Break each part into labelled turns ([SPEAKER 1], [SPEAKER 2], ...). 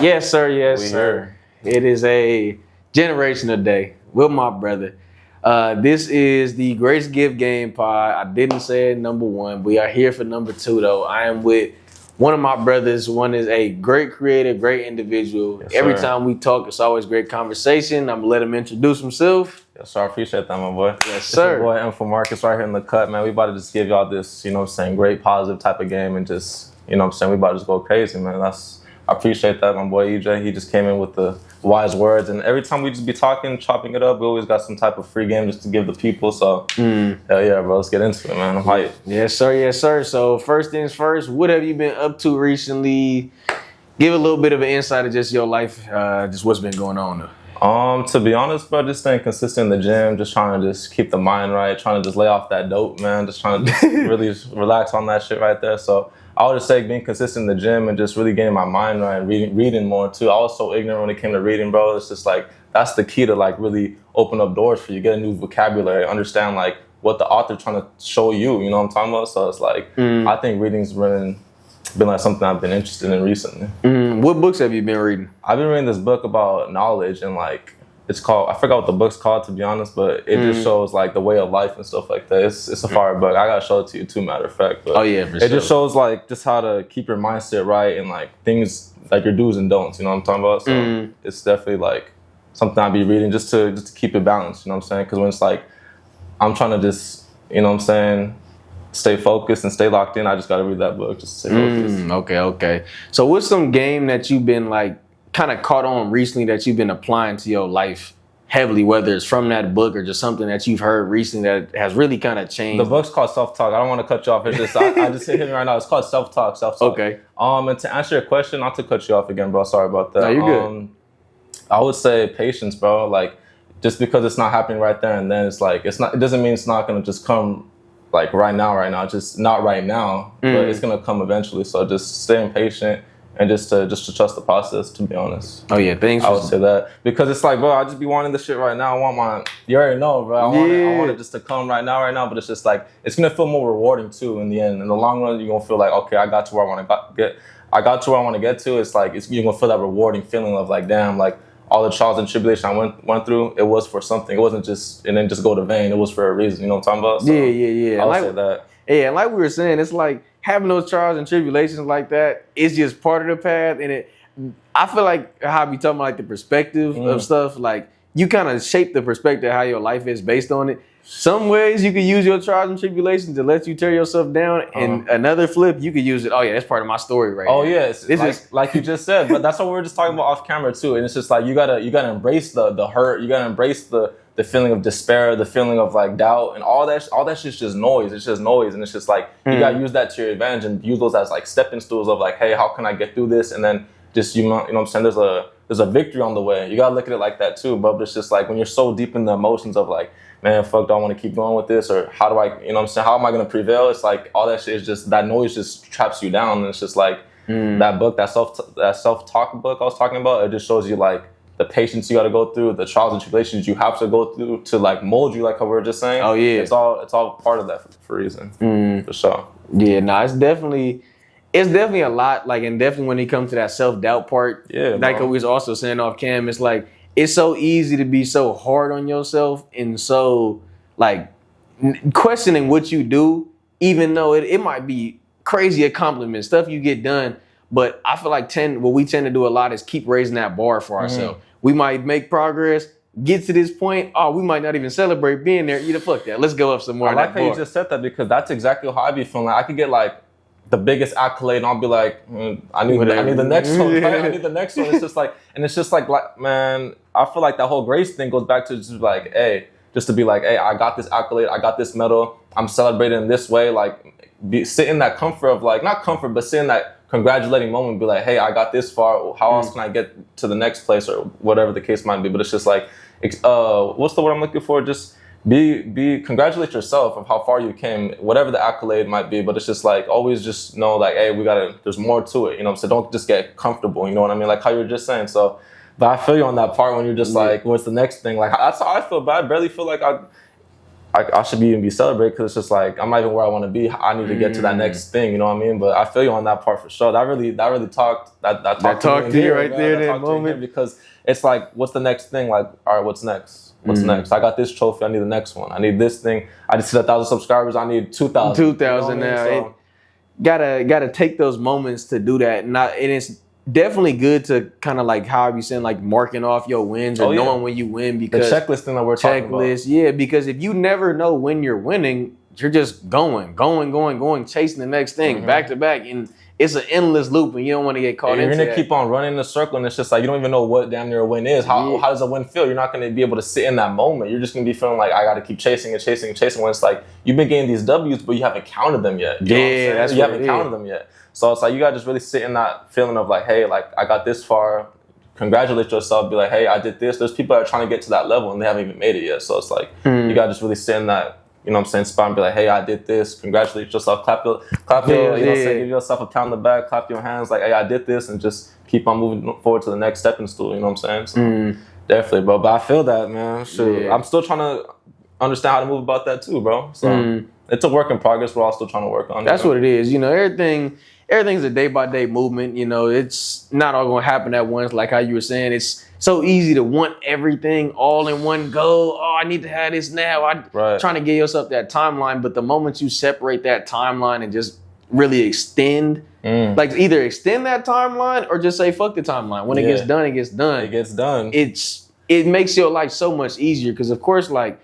[SPEAKER 1] Yes, sir. Yes,
[SPEAKER 2] We
[SPEAKER 1] sir. It is a generational day with my brother. This is the Greatest Gift Game Pod. I didn't say it number one. We are here for number two, though. I am with one of my brothers. One is a great creator, great individual.
[SPEAKER 2] Yes,
[SPEAKER 1] Every
[SPEAKER 2] sir.
[SPEAKER 1] time we talk, it's always great conversation. I'm going to let him introduce himself.
[SPEAKER 2] Yes, sir. I appreciate that, my boy.
[SPEAKER 1] Yes, sir.
[SPEAKER 2] It's your boy M4Marcus right here in the cut, man. We about to just give y'all this, great positive type of game and just, we about to just go crazy, man. I appreciate that, my boy EJ. He just came in with the wise words, and every time we just be talking, chopping it up, we always got some type of free game just to give the people. So, hell yeah, bro, let's get into it, man. I'm hyped.
[SPEAKER 1] Yes, sir. Yes, sir. So first things first, what have you been up to recently? Give a little bit of an insight of just your life, just what's been going on though.
[SPEAKER 2] To be honest, bro, just staying consistent in the gym, just trying to just keep the mind right, trying to just lay off that dope, man, just trying to just really relax on that shit right there. So I would just say being consistent in the gym and just really getting my mind right, reading more too. I was so ignorant when it came to reading, bro. It's just like, that's the key to like really open up doors for you, get a new vocabulary, understand like what the author trying to show you, you know what I'm talking about? So it's like, I think reading's been like something I've been interested in recently.
[SPEAKER 1] What books have you been reading?
[SPEAKER 2] I've been reading this book about knowledge and like, it's called, I forgot what the book's called to be honest, but it just shows like the way of life and stuff like that. It's a fire book. I gotta show it to you too, matter of fact. But
[SPEAKER 1] oh yeah, for sure.
[SPEAKER 2] It just shows like just how to keep your mindset right and like things like your do's and don'ts, you know what I'm talking about? So it's definitely like something I'd be reading just to keep it balanced, you know what I'm saying? Because when it's like, I'm trying to just, stay focused and stay locked in, I just gotta read that book just to stay focused.
[SPEAKER 1] Okay. So what's some game that you've been like kind of caught on recently that you've been applying to your life heavily, whether it's from that book or just something that you've heard recently that has really kind of changed?
[SPEAKER 2] The book's called Self-Talk. I don't want to cut you off. It's just I just hit me right now. It's called Self-Talk.
[SPEAKER 1] Okay.
[SPEAKER 2] And to answer your question, not to cut you off again, bro. Sorry about that.
[SPEAKER 1] No, you're good.
[SPEAKER 2] I would say patience, bro. Like just because it's not happening right there and then, it's like it doesn't mean it's not gonna just come like right now. It's just not right now, but it's gonna come eventually. So just staying patient and just to trust the process, to be honest.
[SPEAKER 1] Oh yeah, thanks.
[SPEAKER 2] I would say that because it's like, bro, I just be wanting this shit right now. I want you already know, bro. I want it just to come right now. But it's just like it's gonna feel more rewarding too in the end. In the long run, you're gonna feel like, okay, I got to where I want to get. I got to where I want to get to. It's like you're gonna feel that rewarding feeling of like, damn, like all the trials and tribulation I went through, it was for something. It wasn't just and then just go to vain. It was for a reason. You know what I'm talking about? So
[SPEAKER 1] Yeah.
[SPEAKER 2] I would say that.
[SPEAKER 1] Yeah, and like we were saying, it's like having those trials and tribulations like that is just part of the path. And I feel like how I be talking about like the perspective of stuff, like you kind of shape the perspective of how your life is based on it. Some ways you could use your trials and tribulations to let you tear yourself down, and another flip, you could use it. Oh yeah, that's part of my story right now.
[SPEAKER 2] Oh yeah, it's like you just said, but that's what we were just talking about off camera too. And it's just like you gotta embrace the hurt, you gotta embrace the feeling of despair, the feeling of like doubt, and all that shit's just noise. It's just noise, and it's just like you gotta use that to your advantage and use those as like stepping stools of like, hey, how can I get through this? And then just you know what I'm saying. There's a victory on the way. You gotta look at it like that too. But it's just like when you're so deep in the emotions of like, man, fuck, do I want to keep going with this, or how do I, you know what I'm saying? How am I gonna prevail? It's like all that shit is just that noise just traps you down, and it's just like that book, that self-talk book I was talking about. It just shows you like the patience you got to go through, the trials and tribulations you have to go through to like mold you, like how we were just saying.
[SPEAKER 1] Oh yeah,
[SPEAKER 2] it's all part of that for a reason, for sure.
[SPEAKER 1] Yeah, no, it's definitely a lot. Like, and definitely when it comes to that self-doubt part, like we was also saying off cam, it's like it's so easy to be so hard on yourself and so like questioning what you do, even though it might be crazy accomplishments, stuff you get done. But I feel like what we tend to do a lot is keep raising that bar for ourselves. We might make progress, get to this point. Oh, we might not even celebrate being there. Fuck that. Let's go up some more.
[SPEAKER 2] I like how you just said that because that's exactly how I be feeling. Like I could get like the biggest accolade and I'll be like, I need the next one. Right? I need the next one. It's just like, and it's just like, man, I feel like that whole grace thing goes back to just like, hey, just to be like, hey, I got this accolade, I got this medal, I'm celebrating in this way. Like, sit in that comfort of like, not comfort, but sit in that congratulating moment, be like, hey, I got this far. How else can I get to the next place or whatever the case might be? But it's just like, what's the word I'm looking for? Just congratulate yourself of how far you came, whatever the accolade might be. But it's just like, always just know like, hey, there's more to it. You know what I'm saying? Don't just get comfortable. You know what I mean? Like how you were just saying. So, but I feel you on that part when you're just like, what's the next thing? Like that's how I feel, but I barely feel like I should even be celebrated because it's just like I'm not even where I want to be. I need to get to that next thing, you know what I mean? But I feel you on that part for sure. That really talked to you right there, that moment, because it's like, what's the next thing? Like, all right, what's next? What's next? I got this trophy. I need the next one. I need this thing. I just hit 1,000 subscribers. I need 2,000.
[SPEAKER 1] 2,000 now. So, gotta take those moments to do that. And it's definitely good to kind of like how you saying, like marking off your wins or knowing when you win, because
[SPEAKER 2] the checklist thing that we're talking about.
[SPEAKER 1] Yeah, because if you never know when you're winning, you're just going, chasing the next thing back to back, and it's an endless loop, and you don't want to get caught into that.
[SPEAKER 2] You're gonna keep on running in a circle, and it's just like you don't even know what damn near a win is. How does a win feel? You're not gonna be able to sit in that moment. You're just gonna be feeling like I got to keep chasing when it's like you've been getting these W's, but you haven't counted them yet. You know what I'm saying? You haven't counted them yet. So it's like you gotta just really sit in that feeling of like, hey, like I got this far. Congratulate yourself. Be like, hey, I did this. There's people that are trying to get to that level and they haven't even made it yet. So it's like you gotta just really sit in that, you know what I'm saying, spot and be like, hey, I did this. Congratulate yourself. Clap your, you know what I'm saying, give yourself a pat on the back. Clap your hands like, hey, I did this, and just keep on moving forward to the next stepping stool. You know what I'm saying? So definitely, bro. But I feel that, man. Shoot, I'm still trying to understand how to move about that too, bro. So it's a work in progress. We're all still trying to work on it.
[SPEAKER 1] That's what it is. You know, everything's a day-by-day movement. You know, it's not all going to happen at once. Like how you were saying, it's so easy to want everything all in one go. Oh, I need to have this now. Trying to give yourself that timeline. But the moment you separate that timeline and just really extend, like either extend that timeline or just say, fuck the timeline. When it gets done, it gets done.
[SPEAKER 2] It gets done.
[SPEAKER 1] It makes your life so much easier because, of course, like,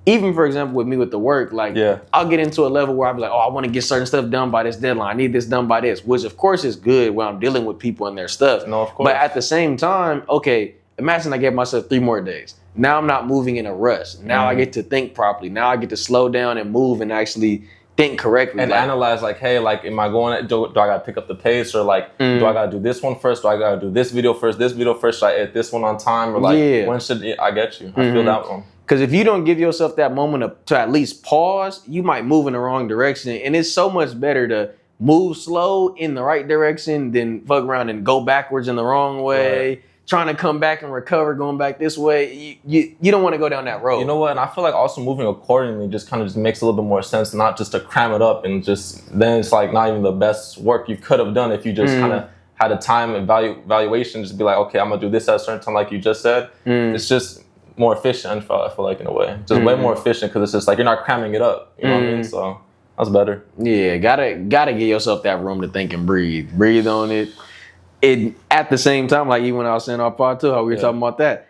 [SPEAKER 1] even, for example, with me with the work, like, I'll get into a level where I'll be like, oh, I want to get certain stuff done by this deadline. I need this done by this, which, of course, is good when I'm dealing with people and their stuff.
[SPEAKER 2] No, of course.
[SPEAKER 1] But at the same time, okay, imagine I gave myself 3 more days. Now I'm not moving in a rush. Now I get to think properly. Now I get to slow down and move and actually think correctly.
[SPEAKER 2] And analyze, like, hey, like, am I going, do I got to pick up the pace? Or, like, do I got to do this one first? Do I got to do this video first? Should I edit this one on time? Or, like, when should I get you? I feel that one.
[SPEAKER 1] Because if you don't give yourself that moment to at least pause, you might move in the wrong direction. And it's so much better to move slow in the right direction than fuck around and go backwards in the wrong way, trying to come back and recover, going back this way. You don't want to go down that road.
[SPEAKER 2] You know what? And I feel like also moving accordingly just kind of just makes a little bit more sense, not just to cram it up and just then it's like not even the best work you could have done if you just kind of had a time evaluation, just be like, okay, I'm going to do this at a certain time like you just said. It's just more efficient, I feel like, in a way. Just way more efficient because it's just like you're not cramming it up. You know what I mean? So that's better.
[SPEAKER 1] Yeah, gotta give yourself that room to think and breathe. Breathe on it. At the same time, like even when I was saying our part two, how we were talking about that,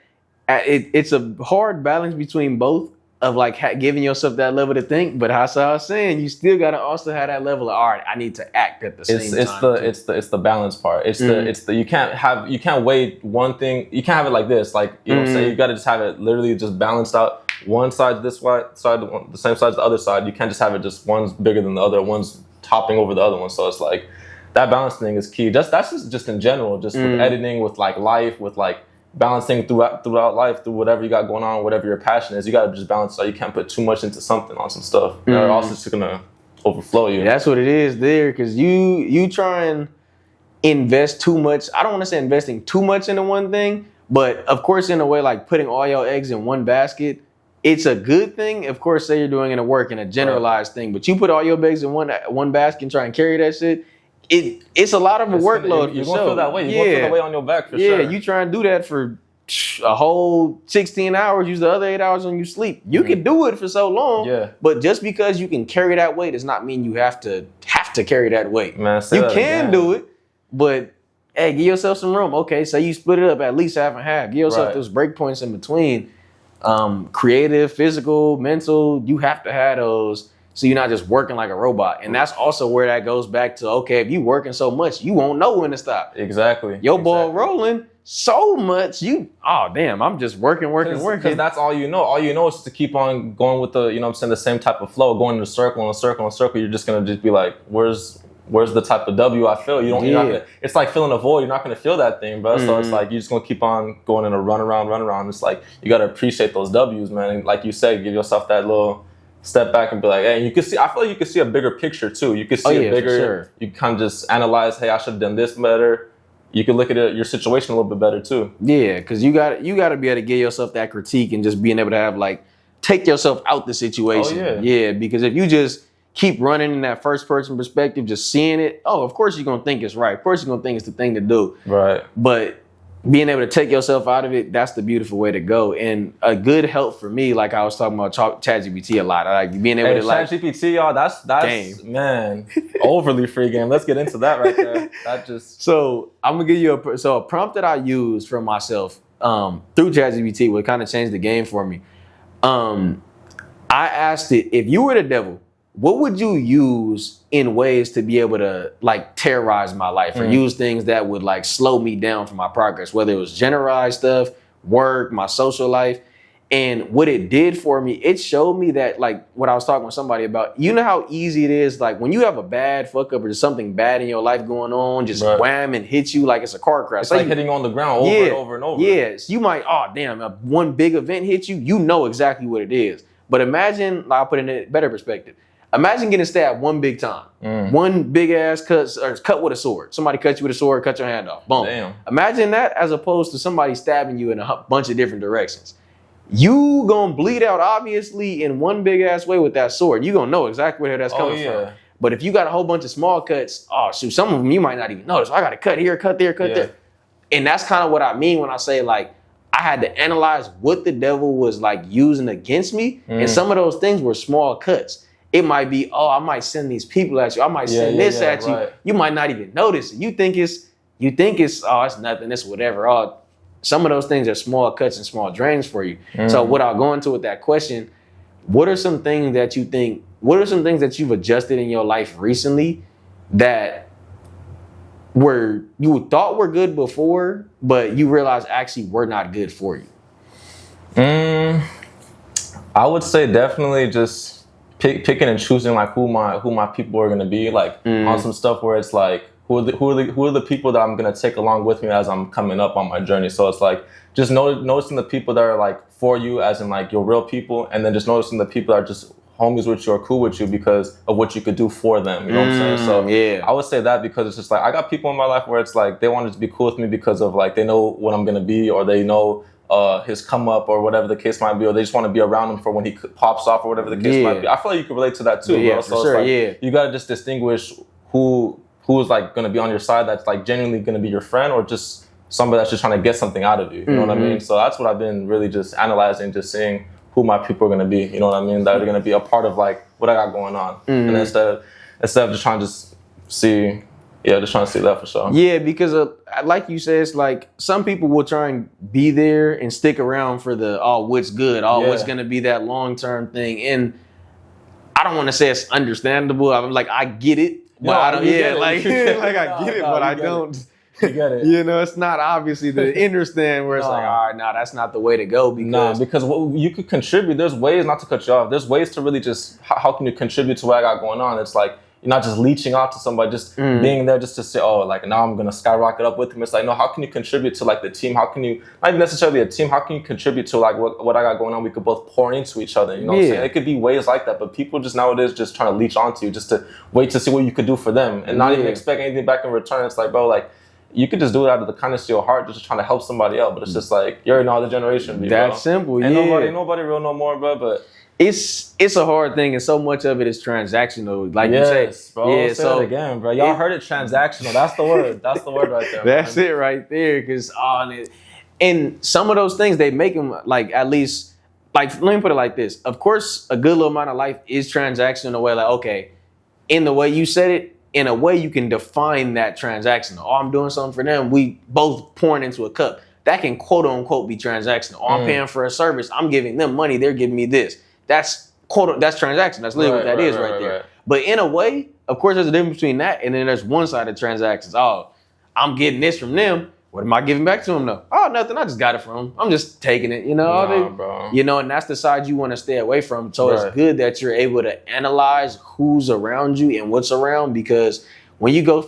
[SPEAKER 1] it's a hard balance between both of like giving yourself that level to think, but how I was saying, you still gotta also have that level of, all right, I need to act at the same time.
[SPEAKER 2] It's the balance part. It's the you can't weigh one thing. You can't have it like this. Like, you know what I'm saying? You gotta just have it literally just balanced out. One side this side, the same side as the other side. You can't just have it just one's bigger than the other, one's topping over the other one. So it's like that balance thing is key. That's just in general, just with editing, with like life, with like balancing throughout life, through whatever you got going on, whatever your passion is. You gotta just balance out. You can't put too much into something on some stuff. Or else it's just gonna overflow you.
[SPEAKER 1] That's what it is there, because you try and invest too much. I don't want to say investing too much into one thing, but of course, in a way, like putting all your eggs in one basket, it's a good thing. Of course, say you're doing it at work in a generalized thing, but you put all your eggs in one basket and try and carry that shit. It's a lot of a workload.
[SPEAKER 2] You're gonna feel that way. You're gonna feel that way on your back for sure.
[SPEAKER 1] Yeah, you try and do that for a whole 16 hours. Use the other 8 hours when you sleep. You can do it for so long. But just because you can carry that weight does not mean you have to carry that weight.
[SPEAKER 2] Man,
[SPEAKER 1] you can do it, but hey, give yourself some room. Okay, so you split it up at least half and half. Give yourself those break points in between. Creative, physical, mental. You have to have those. So you're not just working like a robot. And that's also where that goes back to, okay, if you working so much, you won't know when to stop.
[SPEAKER 2] Exactly.
[SPEAKER 1] Your ball rolling so much, I'm just working.
[SPEAKER 2] Because that's all you know. All you know is to keep on going with the, you know what I'm saying, the same type of flow, going in a circle and a circle and a circle. You're just going to just be like, where's the type of W I feel? You're not gonna, it's like filling a void. You're not going to feel that thing, bro. So it's like, you're just going to keep on going in a run around. It's like, you got to appreciate those W's, man. And like you said, give yourself that little step back and be like, hey, you can see, I feel like you can see a bigger picture too. You can see a bigger, you kind of just analyze, hey, I should have done this better. You can look at your situation a little bit better too.
[SPEAKER 1] Yeah, because you got to be able to give yourself that critique and just being able to have like take yourself out the situation.
[SPEAKER 2] Oh,
[SPEAKER 1] yeah, because if you just keep running in that first person perspective, just seeing it, of course you're gonna think it's right. Of course you're gonna think it's the thing to do.
[SPEAKER 2] Right.
[SPEAKER 1] But being able to take yourself out of it, that's the beautiful way to go. And a good help for me, like I was talking about ChatGPT a lot. I like being able to like
[SPEAKER 2] ChatGPT, y'all, that's
[SPEAKER 1] game.
[SPEAKER 2] Man, overly free game. Let's get into that right there. That just
[SPEAKER 1] So I'm gonna give you a prompt that I use for myself through ChatGPT would kind of change the game for me. I asked it, if you were the devil, what would you use in ways to be able to like terrorize my life or use things that would like slow me down from my progress, whether it was generalized stuff, work, my social life. And what it did for me, it showed me that like what I was talking with somebody about, you know how easy it is, like when you have a bad fuck up or just something bad in your life going on, just wham and hit you like it's a car crash.
[SPEAKER 2] It's like hitting on the ground over and over and over.
[SPEAKER 1] Yes, you might, one big event hit you, you know exactly what it is. But imagine, I'll put it in a better perspective. Imagine getting stabbed one big time. One big ass cut with a sword. Somebody cut you with a sword, cut your hand off. Boom.
[SPEAKER 2] Damn.
[SPEAKER 1] Imagine that as opposed to somebody stabbing you in a bunch of different directions. You gonna bleed out obviously in one big ass way with that sword. You gonna know exactly where that's coming from. But if you got a whole bunch of small cuts, some of them you might not even notice. I got to cut here, cut there, cut there. And that's kind of what I mean when I say like, I had to analyze what the devil was like using against me. And some of those things were small cuts. It might be, I might send these people at you. I might send this at you. You might not even notice it. You think it's, it's nothing, it's whatever. Some of those things are small cuts and small drains for you. So what I'll go into with that question, what are some things that you've adjusted in your life recently that you thought were good before, but you realize actually were not good for you?
[SPEAKER 2] I would say definitely just picking and choosing like who my people are gonna be, like on some stuff where it's like who are the people that I'm gonna take along with me as I'm coming up on my journey. So it's like just noticing the people that are like for you, as in like your real people, and then just noticing the people that are just homies with you or cool with you because of what you could do for them. You know what I'm saying? So I would say that because it's just like I got people in my life where it's like they wanted to be cool with me because of like they know what I'm gonna be, or they know his come up or whatever the case might be, or they just want to be around him for when he pops off or whatever the case might be. I feel like you can relate to that too, bro. So it's like you gotta just distinguish who's like gonna be on your side, that's like genuinely gonna be your friend, or just somebody that's just trying to get something out of you. You know what I mean? So that's what I've been really just analyzing, just seeing who my people are gonna be. You know what I mean? That are gonna be a part of like what I got going on, and instead of just trying to just see. Yeah, just trying to see that for sure. Yeah,
[SPEAKER 1] because like you said, it's like some people will try and be there and stick around for the what's good, what's going to be that long-term thing. And I don't want to say it's understandable. I'm like, I get it, but I don't. I get it, but I don't.
[SPEAKER 2] You get it.
[SPEAKER 1] You know, it's not obviously the understand where it's like, all right, that's not the way to go.
[SPEAKER 2] Because you could contribute. There's ways, not to cut you off. There's ways to really just how can you contribute to what I got going on? It's like, you're not just leeching out to somebody, just being there just to say, like now I'm going to skyrocket up with him. It's like, no, how can you contribute to like the team? How can you, not even necessarily a team, how can you contribute to like what I got going on? We could both pour into each other, you know what I'm saying? It could be ways like that, but people just nowadays just trying to leech onto you just to wait to see what you could do for them and not even expect anything back in return. It's like, bro, like you could just do it out of the kindness of your heart, just trying to help somebody else. But it's just like, you're in another generation.
[SPEAKER 1] That's simple,
[SPEAKER 2] ain't nobody real no more, bro, but...
[SPEAKER 1] It's a hard thing, and so much of it is transactional. Like you say,
[SPEAKER 2] bro. Say it again, bro. Y'all heard it, transactional. That's the word. That's the word right there.
[SPEAKER 1] That's it right there. Because and some of those things they make them like at least like let me put it like this. Of course, a good little amount of life is transactional in a way. Like okay, in the way you said it, in a way you can define that transactional. I'm doing something for them. We both pouring into a cup. That can quote unquote be transactional. I'm paying for a service. I'm giving them money. They're giving me this. That's transaction. That's literally what that is right there. Right. But in a way, of course, there's a difference between that and then there's one-sided transactions. I'm getting this from them. What am I giving back to them though? Nothing. I just got it from them. I'm just taking it. You know,
[SPEAKER 2] bro.
[SPEAKER 1] You know, and that's the side you want to stay away from. So it's good that you're able to analyze who's around you and what's around, because when you go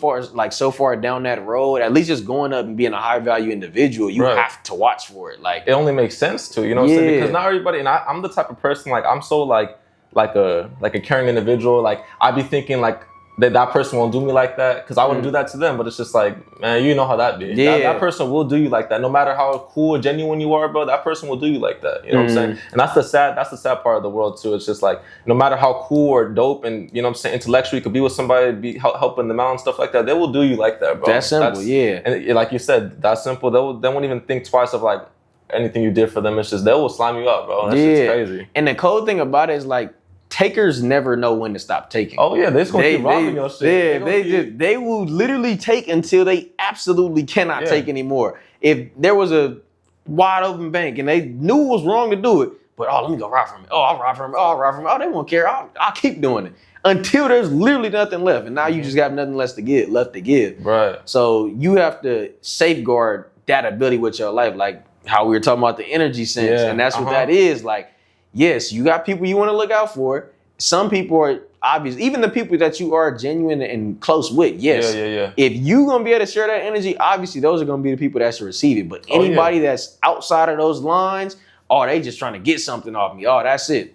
[SPEAKER 1] so far down that road, at least just going up and being a high value individual, you have to watch for it. Like
[SPEAKER 2] it only makes sense to, you know what I'm saying? Because not everybody, and I'm the type of person, like I'm so like a caring individual. Like I be thinking like that person won't do me like that because I wouldn't do that to them. But it's just like, man, you know how that be.
[SPEAKER 1] Yeah.
[SPEAKER 2] That person will do you like that. No matter how cool and genuine you are, bro, that person will do you like that. You know what I'm saying? And that's the sad part of the world too. It's just like, no matter how cool or dope and, you know what I'm saying, intellectual you could be with somebody, be helping them out and stuff like that, they will do you like that, bro.
[SPEAKER 1] That's simple, yeah.
[SPEAKER 2] And like you said, that's simple. They won't even think twice of like anything you did for them. It's just, they will slime you up, bro. That shit's crazy.
[SPEAKER 1] And the cold thing about it is like, takers never know when to stop taking.
[SPEAKER 2] Oh yeah, they're just gonna keep robbing your shit.
[SPEAKER 1] Yeah, they will literally take until they absolutely cannot take anymore. If there was a wide open bank and they knew it was wrong to do it, but let me go rob from it. I'll rob from it. I'll rob from it. They won't care. I'll keep doing it until there's literally nothing left, and now you just got nothing left to give.
[SPEAKER 2] Right.
[SPEAKER 1] So you have to safeguard that ability with your life, like how we were talking about the energy sense, and that's what that is. Like, yes, you got people you want to look out for. Some people are obvious. Even the people that you are genuine and close with, yes.
[SPEAKER 2] Yeah.
[SPEAKER 1] If you're going to be able to share that energy, obviously those are going to be the people that should receive it. But anybody that's outside of those lines, they just trying to get something off me. That's it.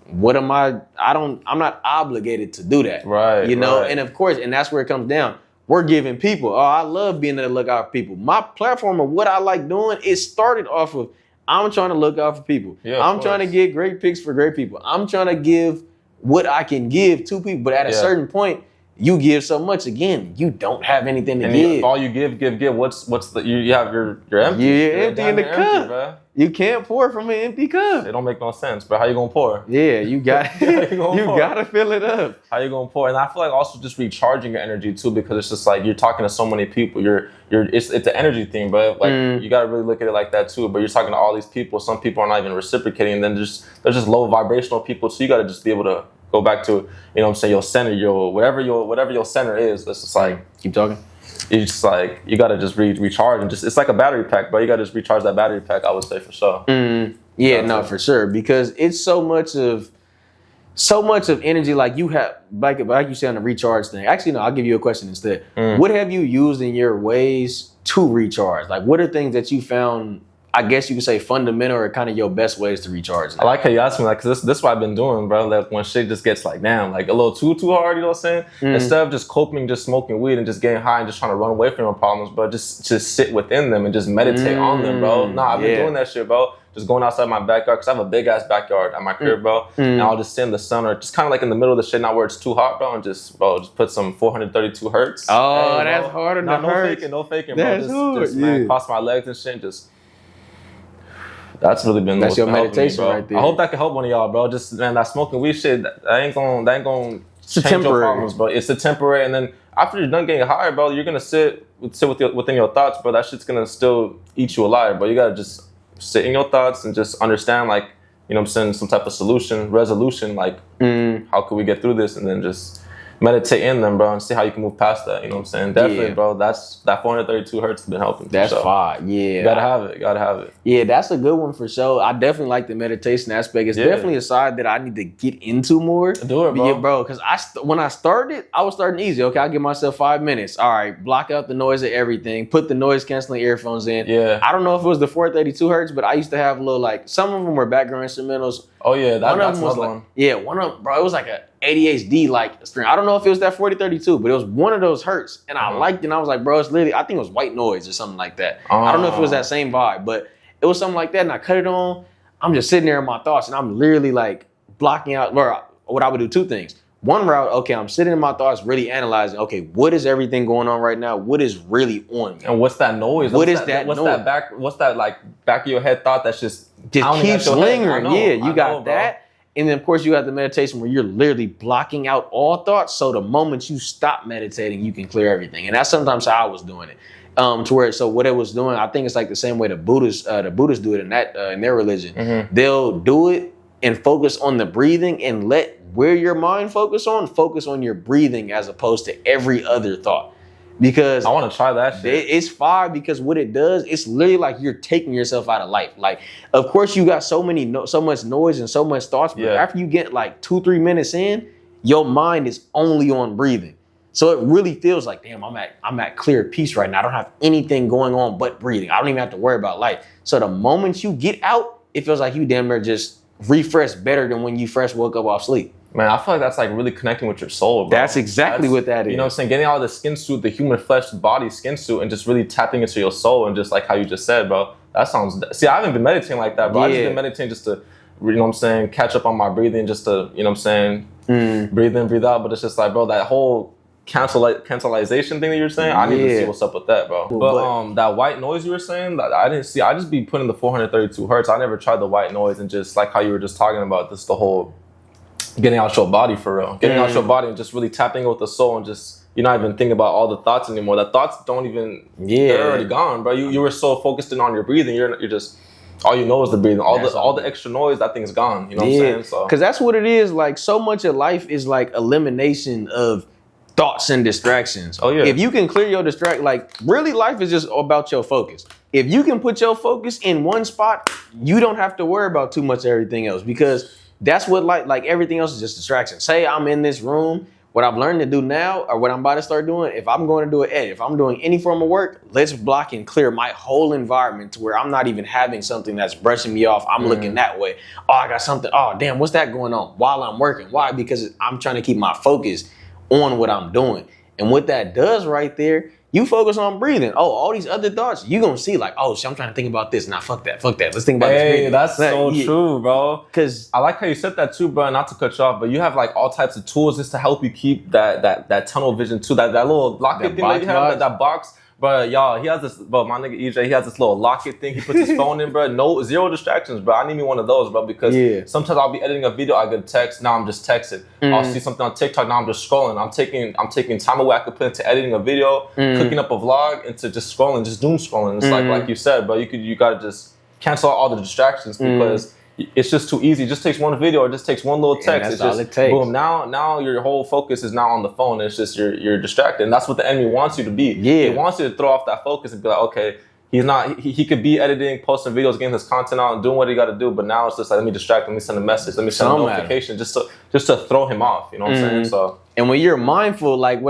[SPEAKER 1] What am I? I'm not obligated to do that.
[SPEAKER 2] Right.
[SPEAKER 1] You know, and of course, and that's where it comes down. We're giving people. I love being able to look out for people. My platform of what I like doing, it started off of I'm trying to look out for people.
[SPEAKER 2] Yeah,
[SPEAKER 1] I'm trying to get great picks for great people. I'm trying to give what I can give to people. But at a certain point, you give so much. Again, you don't have anything to give.
[SPEAKER 2] All you give. What's the you have you're empty.
[SPEAKER 1] You're empty in the cup.
[SPEAKER 2] Bro.
[SPEAKER 1] You can't pour from an empty cup.
[SPEAKER 2] It don't make no sense, bro. How you gonna pour?
[SPEAKER 1] Yeah, you got you gotta fill it up.
[SPEAKER 2] How you gonna pour? And I feel like also just recharging your energy too, because it's just like you're talking to so many people. It's an energy thing, but like you gotta really look at it like that too. But you're talking to all these people. Some people are not even reciprocating, and then they're just low vibrational people. So you gotta just be able to go back to, you know what I'm saying, your center, whatever your center is. It's just like,
[SPEAKER 1] keep talking.
[SPEAKER 2] It's just like you gotta just recharge and it's like a battery pack, but you gotta just recharge that battery pack. I would say for sure.
[SPEAKER 1] Yeah, no, for sure, because it's so much of energy. Like you have, like you said on the recharge thing. Actually, no, I'll give you a question instead. What have you used in your ways to recharge? Like, what are things that you found? I guess you could say fundamental or kind of your best ways to recharge now?
[SPEAKER 2] I like how you asked me, like, cause this is what I've been doing, bro. Like when shit just gets like, damn, like a little too hard, you know what I'm saying? Instead of just coping, just smoking weed and just getting high and just trying to run away from your problems, bro, just sit within them and just meditate on them, bro. Nah, I've been doing that shit, bro. Just going outside my backyard, cause I have a big ass backyard at my crib, bro. And I'll just sit in the sun or just kind of like in the middle of the shit, not where it's too hot, bro, and just put some 432 hertz.
[SPEAKER 1] Oh, hey, that's harder than hertz.
[SPEAKER 2] No faking,
[SPEAKER 1] that's
[SPEAKER 2] bro. Just man, cross my legs and shit, just. That's really been.
[SPEAKER 1] That's your meditation
[SPEAKER 2] me,
[SPEAKER 1] right there.
[SPEAKER 2] I hope that can help one of y'all, bro. Just man, that smoking weed shit, that ain't gonna change your problems, bro. It's a temporary, and then after you're done getting higher, bro, you're gonna sit within your thoughts, bro. That shit's gonna still eat you alive, bro. You gotta just sit in your thoughts and just understand, like, you know what I'm saying, some type of resolution, like, how can we get through this, and then just meditate in them, bro, and see how you can move past that. You know what I'm saying? Definitely, bro. That 432 hertz has been helping.
[SPEAKER 1] That's fine. Yeah,
[SPEAKER 2] you gotta have it.
[SPEAKER 1] Yeah, that's a good one for sure. I definitely like the meditation aspect. It's definitely a side that I need to get into more.
[SPEAKER 2] Do it, bro.
[SPEAKER 1] Yeah, bro. Because when I started, I was starting easy. Okay, I'll give myself 5 minutes. All right, block out the noise of everything. Put the noise canceling earphones in.
[SPEAKER 2] Yeah.
[SPEAKER 1] I don't know if it was the 432 hertz, but I used to have a little, like, some of them were background instrumentals.
[SPEAKER 2] Oh yeah, that's another
[SPEAKER 1] like,
[SPEAKER 2] one.
[SPEAKER 1] Yeah, one of them, bro. It was like a ADHD like string. I don't know if it was that 4032, but it was one of those hertz, and I liked it. And I was like, bro, it's literally, I think it was white noise or something like that. I don't know if it was that same vibe, but it was something like that. And I cut it on. I'm just sitting there in my thoughts, and I'm literally like blocking out. Or what I would do, two things. One route, okay, I'm sitting in my thoughts, really analyzing. Okay, what is everything going on right now? What is really on me?
[SPEAKER 2] And what's that noise?
[SPEAKER 1] What's that noise?
[SPEAKER 2] What's that like back of your head thought that's just
[SPEAKER 1] keeps lingering? Yeah, you got that. And then, of course, you got the meditation where you're literally blocking out all thoughts. So the moment you stop meditating, you can clear everything. And that's sometimes how I was doing it. To where, so what it was doing, I think it's like the same way the Buddhists do it in their religion. They'll do it and focus on the breathing and let where your mind focus on your breathing as opposed to every other thought. Because
[SPEAKER 2] I want to try that shit.
[SPEAKER 1] It's fire, because what it does, it's literally like you're taking yourself out of life. Like, of course, you got so much noise and so much thoughts, but after you get like 2-3 minutes in, your mind is only on breathing. So it really feels like, damn, I'm at clear peace right now. I don't have anything going on but breathing. I don't even have to worry about life. So the moment you get out, it feels like you damn near just refreshed better than when you first woke up off sleep.
[SPEAKER 2] Man, I feel like that's like really connecting with your soul, bro.
[SPEAKER 1] That's exactly what that is.
[SPEAKER 2] You know what I'm saying? Getting out of the skin suit, the human flesh body skin suit, and just really tapping into your soul, and just like how you just said, bro. That sounds. See, I haven't been meditating like that, bro. I just been meditating just to, you know what I'm saying, catch up on my breathing, just to, you know what I'm saying, breathe in, breathe out. But it's just like, bro, that whole cancelization thing that you're saying, I need to see what's up with that, bro. But that white noise you were saying, that I didn't see. I just be putting the 432 hertz. I never tried the white noise, and just like how you were just talking about, this the whole getting out your body for real, getting out your body and just really tapping with the soul, and just you're not even thinking about all the thoughts anymore. The thoughts don't even, they're already gone, bro. You were so focused in on your breathing, you're just, all you know is the breathing. All the extra noise, that thing's gone. You know what I'm saying? So,
[SPEAKER 1] because that's what it is. Like, so much of life is like elimination of thoughts and distractions.
[SPEAKER 2] Oh yeah.
[SPEAKER 1] If you can clear your like really life is just about your focus. If you can put your focus in one spot, you don't have to worry about too much of everything else, because that's what like everything else is just distraction. Say I'm in this room, what I've learned to do now, or what I'm about to start doing, if I'm going to do an edit, if I'm doing any form of work, let's block and clear my whole environment to where I'm not even having something that's brushing me off. I'm looking that way. Oh, I got something. Oh, damn, what's that going on while I'm working? Why? Because I'm trying to keep my focus on what I'm doing. And what that does right there, you focus on breathing. Oh, all these other thoughts, you're going to see like, oh, shit, I'm trying to think about this. Nah, fuck that. Let's think about this.
[SPEAKER 2] Hey, that's so true, bro. Because I like how you said that too, bro, not to cut you off, but you have like all types of tools just to help you keep that tunnel vision too, that little locket thing that you have, that box. Bro, y'all, he has this, bro, my nigga EJ, he has this little locket thing. He puts his phone in, bro. Zero distractions, bro. I need me one of those, bro, because sometimes I'll be editing a video, I get a text, now I'm just texting. I'll see something on TikTok, now I'm just scrolling. I'm taking time away I could put into editing a video, cooking up a vlog, into just scrolling, just doom scrolling. It's like you said, bro, you gotta just cancel out all the distractions, because it's just too easy. It just takes one video, or it just takes one little text.
[SPEAKER 1] That's all it takes.
[SPEAKER 2] Boom. Now your whole focus is now on the phone. It's just you're distracted. And that's what the enemy wants you to be. He wants you to throw off that focus and be like, okay, he could be editing, posting videos, getting his content out, and doing what he got to do. But now it's just like, let me distract him, let me send a message, let me send a notification, just to throw him off. You know what I'm saying? So,
[SPEAKER 1] and when you're mindful, like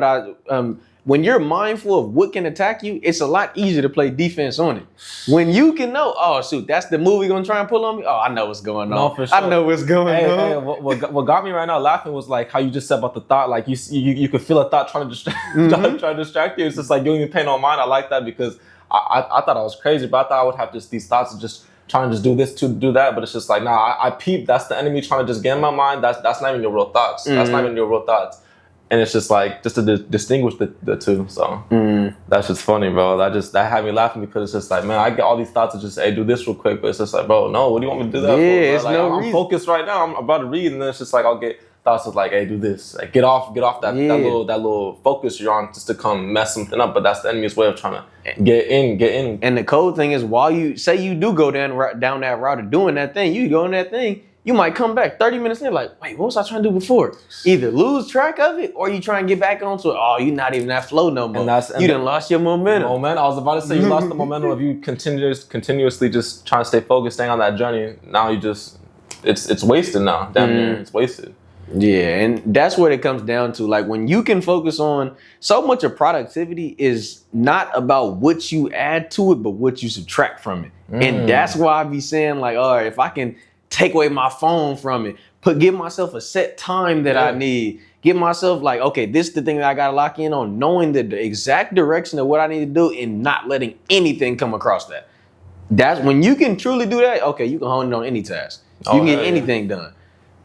[SPEAKER 1] when you're mindful of what can attack you, it's a lot easier to play defense on it. When you can know, oh shoot, that's the movie gonna try and pull on me. Oh, I know what's going on.
[SPEAKER 2] No, for sure.
[SPEAKER 1] I know what's going on.
[SPEAKER 2] Hey, what got me right now laughing was like how you just said about the thought. Like you could feel a thought trying to distract you. It's just like you don't even pay no mind. I like that, because I thought I was crazy, but I thought I would have these thoughts of just trying to just do this to do that. But it's just like, nah, I peep. That's the enemy trying to just get in my mind. That's not even your real thoughts. That's not even your real thoughts. And it's just like, just to distinguish the two. So that's just funny, bro. That had me laughing, because it's just like, man, I get all these thoughts of just, hey, do this real quick. But it's just like, bro, no, what do you want me to do that for?
[SPEAKER 1] It's
[SPEAKER 2] like,
[SPEAKER 1] no
[SPEAKER 2] I'm
[SPEAKER 1] reason.
[SPEAKER 2] focused right now. I'm about to read. And then it's just like, I'll get thoughts of like, hey, do this. Like, get off that little focus you're on, just to come mess something up. But that's the enemy's way of trying to get in.
[SPEAKER 1] And the cold thing is, while you say you do go down that route of doing that thing, you go in that thing, you might come back 30 minutes in like, wait, what was I trying to do before? Either lose track of it, or you try and get back onto it. Oh, you're not even that flow no more. You done lost your momentum.
[SPEAKER 2] I was about to say, you lost the momentum of you continuously just trying to stay focused, staying on that journey. Now you just, it's wasted now. Damn near, it's wasted.
[SPEAKER 1] Yeah, and that's what it comes down to. Like, when you can focus on, so much of productivity is not about what you add to it, but what you subtract from it. And that's why I be saying like, all right, if I can take away my phone from it, give myself a set time that I need, give myself like, okay, this is the thing that I gotta lock in on, knowing the exact direction of what I need to do and not letting anything come across that. That's when you can truly do that. Okay, you can hone it on any task. You can get anything done.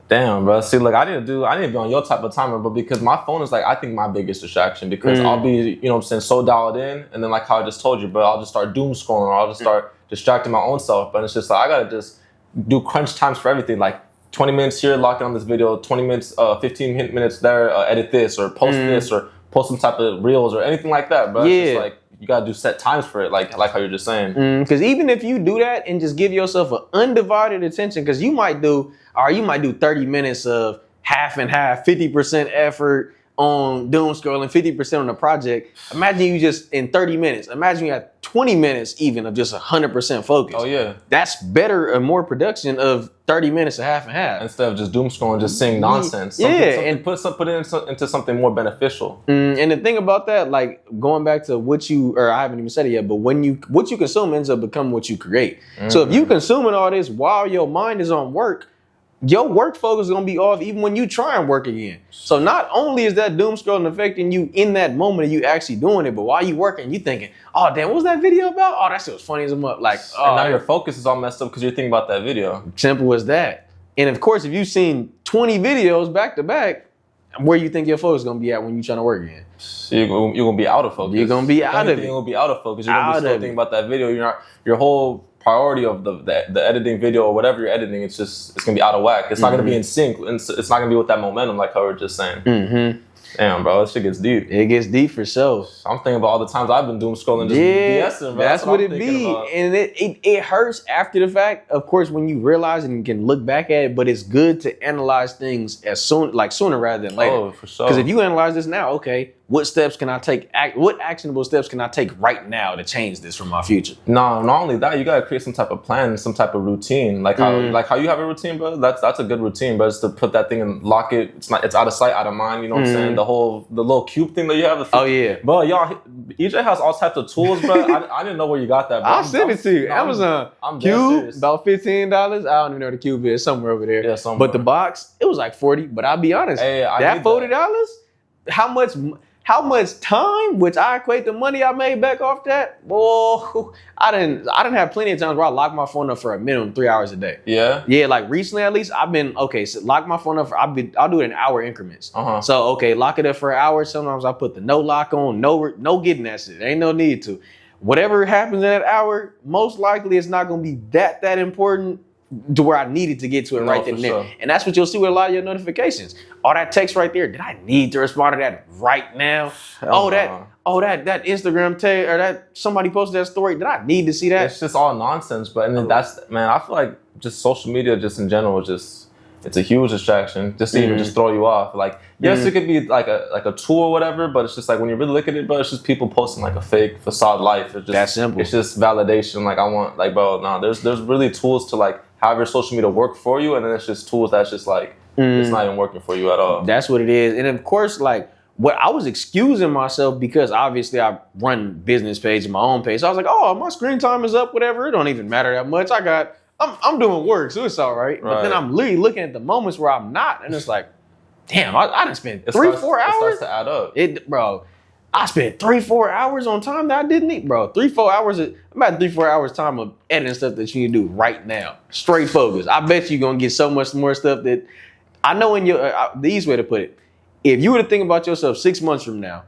[SPEAKER 2] Damn, bro. See, like I need to be on your type of timer, but because my phone is like, I think my biggest distraction, because I'll be, you know what I'm saying, so dialed in, and then like how I just told you, bro, I'll just start doom scrolling, or I'll just start distracting my own self. But it's just like, I gotta just do crunch times for everything. Like 20 minutes here, lock in on this video, 20 minutes, 15 minutes there, edit this, or post this, or post some type of reels, or anything like that, bro. It's just like, you gotta do set times for it, like how you're just saying.
[SPEAKER 1] Because even if you do that and just give yourself an undivided attention, because you might do 30 minutes of half and half, 50% effort on doom scrolling, 50% on the project. Imagine you just, in 30 minutes, imagine you had 20 minutes even of just 100% focus.
[SPEAKER 2] Oh yeah.
[SPEAKER 1] That's better and more production of 30 minutes of half and half.
[SPEAKER 2] Instead of just doom scrolling, just saying nonsense. And put it into something more beneficial.
[SPEAKER 1] And the thing about that, like going back to I haven't even said it yet, but what you consume ends up becoming what you create. So if you consuming all this while your mind is on work, your work focus is gonna be off even when you try and work again. So not only is that doom scrolling affecting you in that moment of you actually doing it, but while you working, you thinking, oh damn, what was that video about? Oh, that shit was funny as a muck. Like, oh,
[SPEAKER 2] and now your focus is all messed up because you're thinking about that video.
[SPEAKER 1] Simple as that. And of course, if you've seen 20 videos back to back, where you think your focus is gonna be at when you're trying to work again?
[SPEAKER 2] So you're gonna be out of focus.
[SPEAKER 1] You're gonna be out of it.
[SPEAKER 2] You're gonna be out of focus. You're gonna be still thinking about that video. Your whole priority of the editing video or whatever you're editing, it's gonna be out of whack. It's not gonna be in sync. It's not gonna be with that momentum, like how we were just saying. Mm-hmm. Damn, bro, that shit gets deep.
[SPEAKER 1] It gets deep for sure.
[SPEAKER 2] I'm thinking about all the times I've been doom scrolling, just BSing, bro.
[SPEAKER 1] That's what it be. About. And it hurts after the fact, of course, when you realize and can look back at it, but it's good to analyze things sooner rather than later.
[SPEAKER 2] Oh, for sure.
[SPEAKER 1] Because if you analyze this now, okay, what steps can I take? What actionable steps can I take right now to change this for my future?
[SPEAKER 2] No, not only that, you gotta create some type of plan, some type of routine. Like how you have a routine, bro. That's a good routine, but it's to put that thing and lock it. It's out of sight, out of mind. You know what I'm saying? The little cube thing that you have.
[SPEAKER 1] Oh yeah,
[SPEAKER 2] bro. Y'all, EJ has all types of tools, bro. I didn't know where you got that, bro.
[SPEAKER 1] I'll send it to you. Amazon.
[SPEAKER 2] I'm
[SPEAKER 1] cube about $15. I don't even know where the cube is. Somewhere over there.
[SPEAKER 2] Yeah, somewhere.
[SPEAKER 1] But the box, it was like $40. But I'll be honest, that $40. How much time, which I equate the money I made back off that, boy, I didn't have plenty of times where I locked my phone up for a minimum 3 hours a day.
[SPEAKER 2] Yeah?
[SPEAKER 1] Yeah, like recently at least, I've been, so lock my phone up I'll do it in hour increments. So, lock it up for an hour. Sometimes I put the no lock on, no getting that shit. Ain't no need to. Whatever happens in that hour, most likely it's not going to be that important to where I needed to get to it right then and there. Sure. And that's what you'll see with a lot of your notifications. All that text right there, did I need to respond to that right now? That Instagram tag or that somebody posted that story, did I need to see that?
[SPEAKER 2] It's just all nonsense. But and that's, man, I feel like just social media just in general it's a huge distraction just to even just throw you off. Like, yes, it could be like a tool or whatever, but it's just like when you really look at it, bro, it's just people posting like a fake facade life. It's just
[SPEAKER 1] that simple.
[SPEAKER 2] It's just validation. Like I want, like, bro, no, there's really tools to like have your social media work for you, and then it's just tools that's just like it's not even working for you at all.
[SPEAKER 1] That's what it is. And of course, like what I was excusing myself because obviously I run business page and my own page. So I was like, oh, my screen time is up, whatever. It don't even matter that much. I'm doing work, so it's all right. But then I'm literally looking at the moments where I'm not, and it's like, damn, I done spent 3-4 hours.
[SPEAKER 2] It starts to add up.
[SPEAKER 1] Bro, I spent 3-4 hours on time that I didn't need, bro. 3-4 hours. I'm about 3-4 hours time of editing stuff that you need to do right now. Straight focus. I bet you're gonna get so much more stuff that I know. In your the easy way to put it, if you were to think about yourself 6 months from now,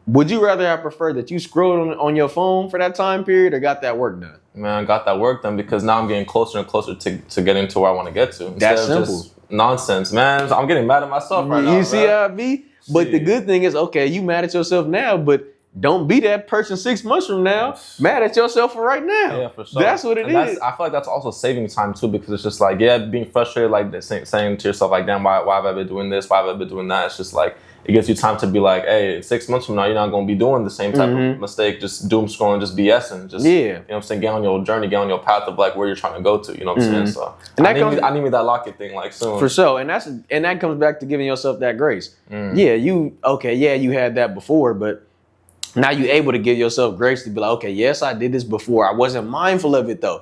[SPEAKER 1] would you rather have preferred that you scrolled on your phone for that time period or got that work done?
[SPEAKER 2] Man, I got that work done because now I'm getting closer and closer to getting to where I want to get to.
[SPEAKER 1] That's simple.
[SPEAKER 2] Just nonsense, man. I'm getting mad at myself right now.
[SPEAKER 1] You see how it be? But the good thing is, okay, you mad at yourself now, but don't be that person 6 months from now mad at yourself for right now.
[SPEAKER 2] Yeah, for sure.
[SPEAKER 1] That's what it is.
[SPEAKER 2] I feel like that's also saving time too, because it's just like, being frustrated, like saying to yourself, like, damn, why have I been doing this? Why have I been doing that? It's just like, it gives you time to be like, hey, 6 months from now, you're not going to be doing the same type of mistake, just doom scrolling, just BSing. Just, you know what I'm saying? Get on your journey, get on your path of like where you're trying to go to, you know what I'm saying? So and I need me that locket thing like soon.
[SPEAKER 1] For sure. And that comes back to giving yourself that grace. Yeah, you had that before, but now you're able to give yourself grace to be like, okay, yes, I did this before. I wasn't mindful of it though.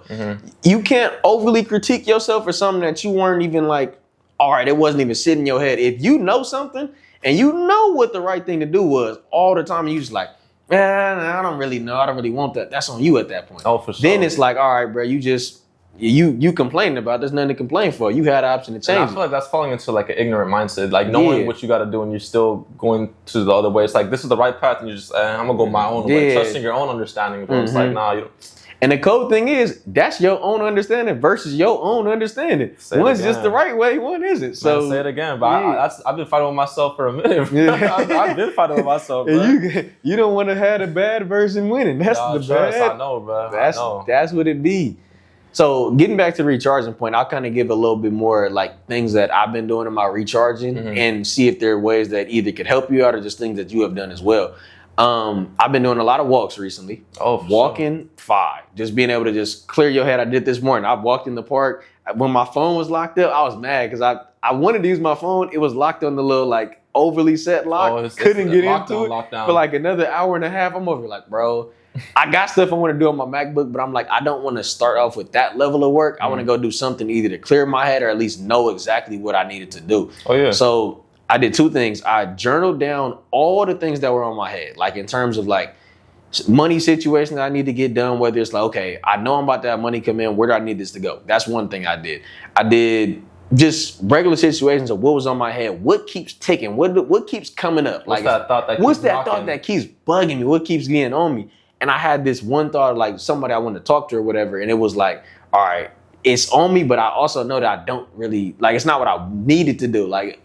[SPEAKER 1] You can't overly critique yourself for something that you weren't even like, all right, it wasn't even sitting in your head. If you know something, and you know what the right thing to do was all the time, and you just like, I don't really know. I don't really want that. That's on you at that point.
[SPEAKER 2] Oh, for sure.
[SPEAKER 1] Then it's like, all right, bro, you complaining about. There's nothing to complain for. You had an option to change.
[SPEAKER 2] And I feel like that's falling into like an ignorant mindset, like knowing what you got to do, and you're still going to the other way. It's like, this is the right path, and you're just, I'm gonna go my own way, trusting your own understanding. But it's like, nah, you don't.
[SPEAKER 1] And the cool thing is, that's your own understanding versus your own understanding. One's just the right way, one isn't. So
[SPEAKER 2] man, say it again, but I've been fighting with myself for a minute. I've been fighting with myself, bro.
[SPEAKER 1] You don't want to have the bad version winning. That's bad.
[SPEAKER 2] I know, bro.
[SPEAKER 1] That's what it be. So getting back to the recharging point, I'll kind of give a little bit more like things that I've been doing in my recharging and see if there are ways that either could help you out or just things that you have done as well. I've been doing a lot of walks recently. Walking, fine. Just being able to just clear your head. I did this morning. I walked in the park. When my phone was locked up, I was mad because I wanted to use my phone. It was locked on the little like overly set lock. Couldn't get into it for like another hour and a half. I'm over like, bro, I got stuff I want to do on my MacBook, but I'm like, I don't want to start off with that level of work. I want to go do something either to clear my head or at least know exactly what I needed to do.
[SPEAKER 2] Oh yeah.
[SPEAKER 1] So I did two things. I journaled down all the things that were on my head, like in terms of like money situations that I need to get done, whether it's like, okay, I know I'm about to have money come in, where do I need this to go? That's one thing I did. I did just regular situations of what was on my head, what keeps ticking, what keeps coming up.
[SPEAKER 2] What's that thought
[SPEAKER 1] that keeps bugging me, what keeps getting on me? And I had this one thought, like somebody I wanted to talk to or whatever, and it was like, all right, it's on me, but I also know that I don't really, like, it's not what I needed to do. Like,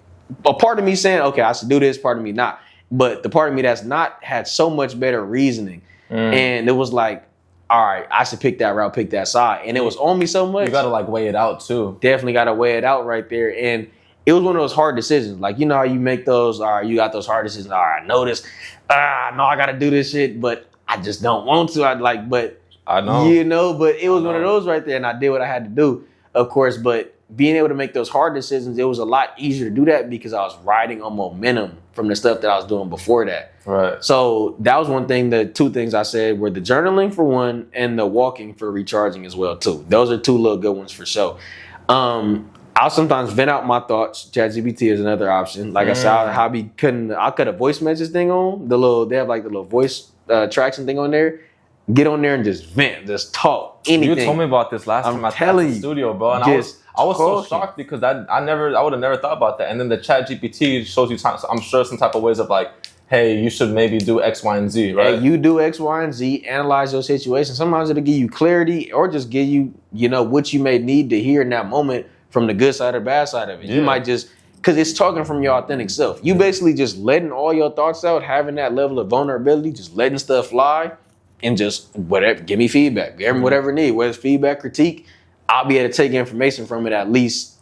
[SPEAKER 1] a part of me saying, okay, I should do this, part of me not. But the part of me that's not had so much better reasoning. And it was like, all right, I should pick that route, pick that side. And it was on me so much.
[SPEAKER 2] You got to like weigh it out too.
[SPEAKER 1] Definitely got to weigh it out right there. And it was one of those hard decisions. Like, you know how you make those, all right, you got those hard decisions. All right, I know this. No, I got to do this shit, but I just don't want to.
[SPEAKER 2] I know.
[SPEAKER 1] You know, but it was one of those right there. And I did what I had to do, of course. But being able to make those hard decisions, it was a lot easier to do that because I was riding on momentum from the stuff that I was doing before that.
[SPEAKER 2] Right.
[SPEAKER 1] So that was one thing. The two things I said were the journaling for one and the walking for recharging as well too. Those are two little good ones for sure. I'll sometimes vent out my thoughts. ChatGPT is another option. Like I said, I'll cut a voice message thing on. They have like the little voice traction thing on there. Get on there and just vent, just talk, anything.
[SPEAKER 2] You told me about this last time at the studio, bro. And I was so shocked because I would have never thought about that. And then the ChatGPT shows you, I'm sure, some type of ways of like, hey, you should maybe do X, Y, and Z, right?
[SPEAKER 1] Hey, you do X, Y, and Z, analyze your situation. Sometimes it'll give you clarity or just give you, what you may need to hear in that moment from the good side or bad side of it. Yeah. You might just, because it's talking from your authentic self. You basically just letting all your thoughts out, having that level of vulnerability, just letting stuff fly, and just whatever, give me feedback, give me whatever need, whether it's feedback, critique, I'll be able to take information from it, at least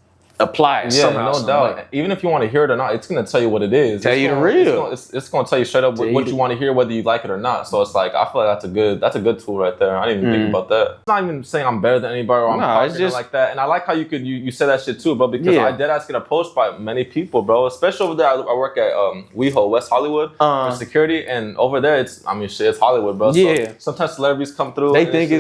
[SPEAKER 1] apply it somehow.
[SPEAKER 2] No doubt. Way. Even if you want to hear it or not, it's going to tell you what it is.
[SPEAKER 1] Tell you the real.
[SPEAKER 2] It's going to tell you straight up what you want to hear, whether you like it or not. So it's like, I feel like that's a good tool right there. I didn't even think about that. It's not even saying I'm better than anybody or I'm confident like that. And I like how you say that shit too, bro, because I did ask get approached by many people, bro, especially over there. I work at WeHo, West Hollywood, for security, and over there it's Hollywood, bro.
[SPEAKER 1] Yeah.
[SPEAKER 2] So sometimes celebrities come through.
[SPEAKER 1] They think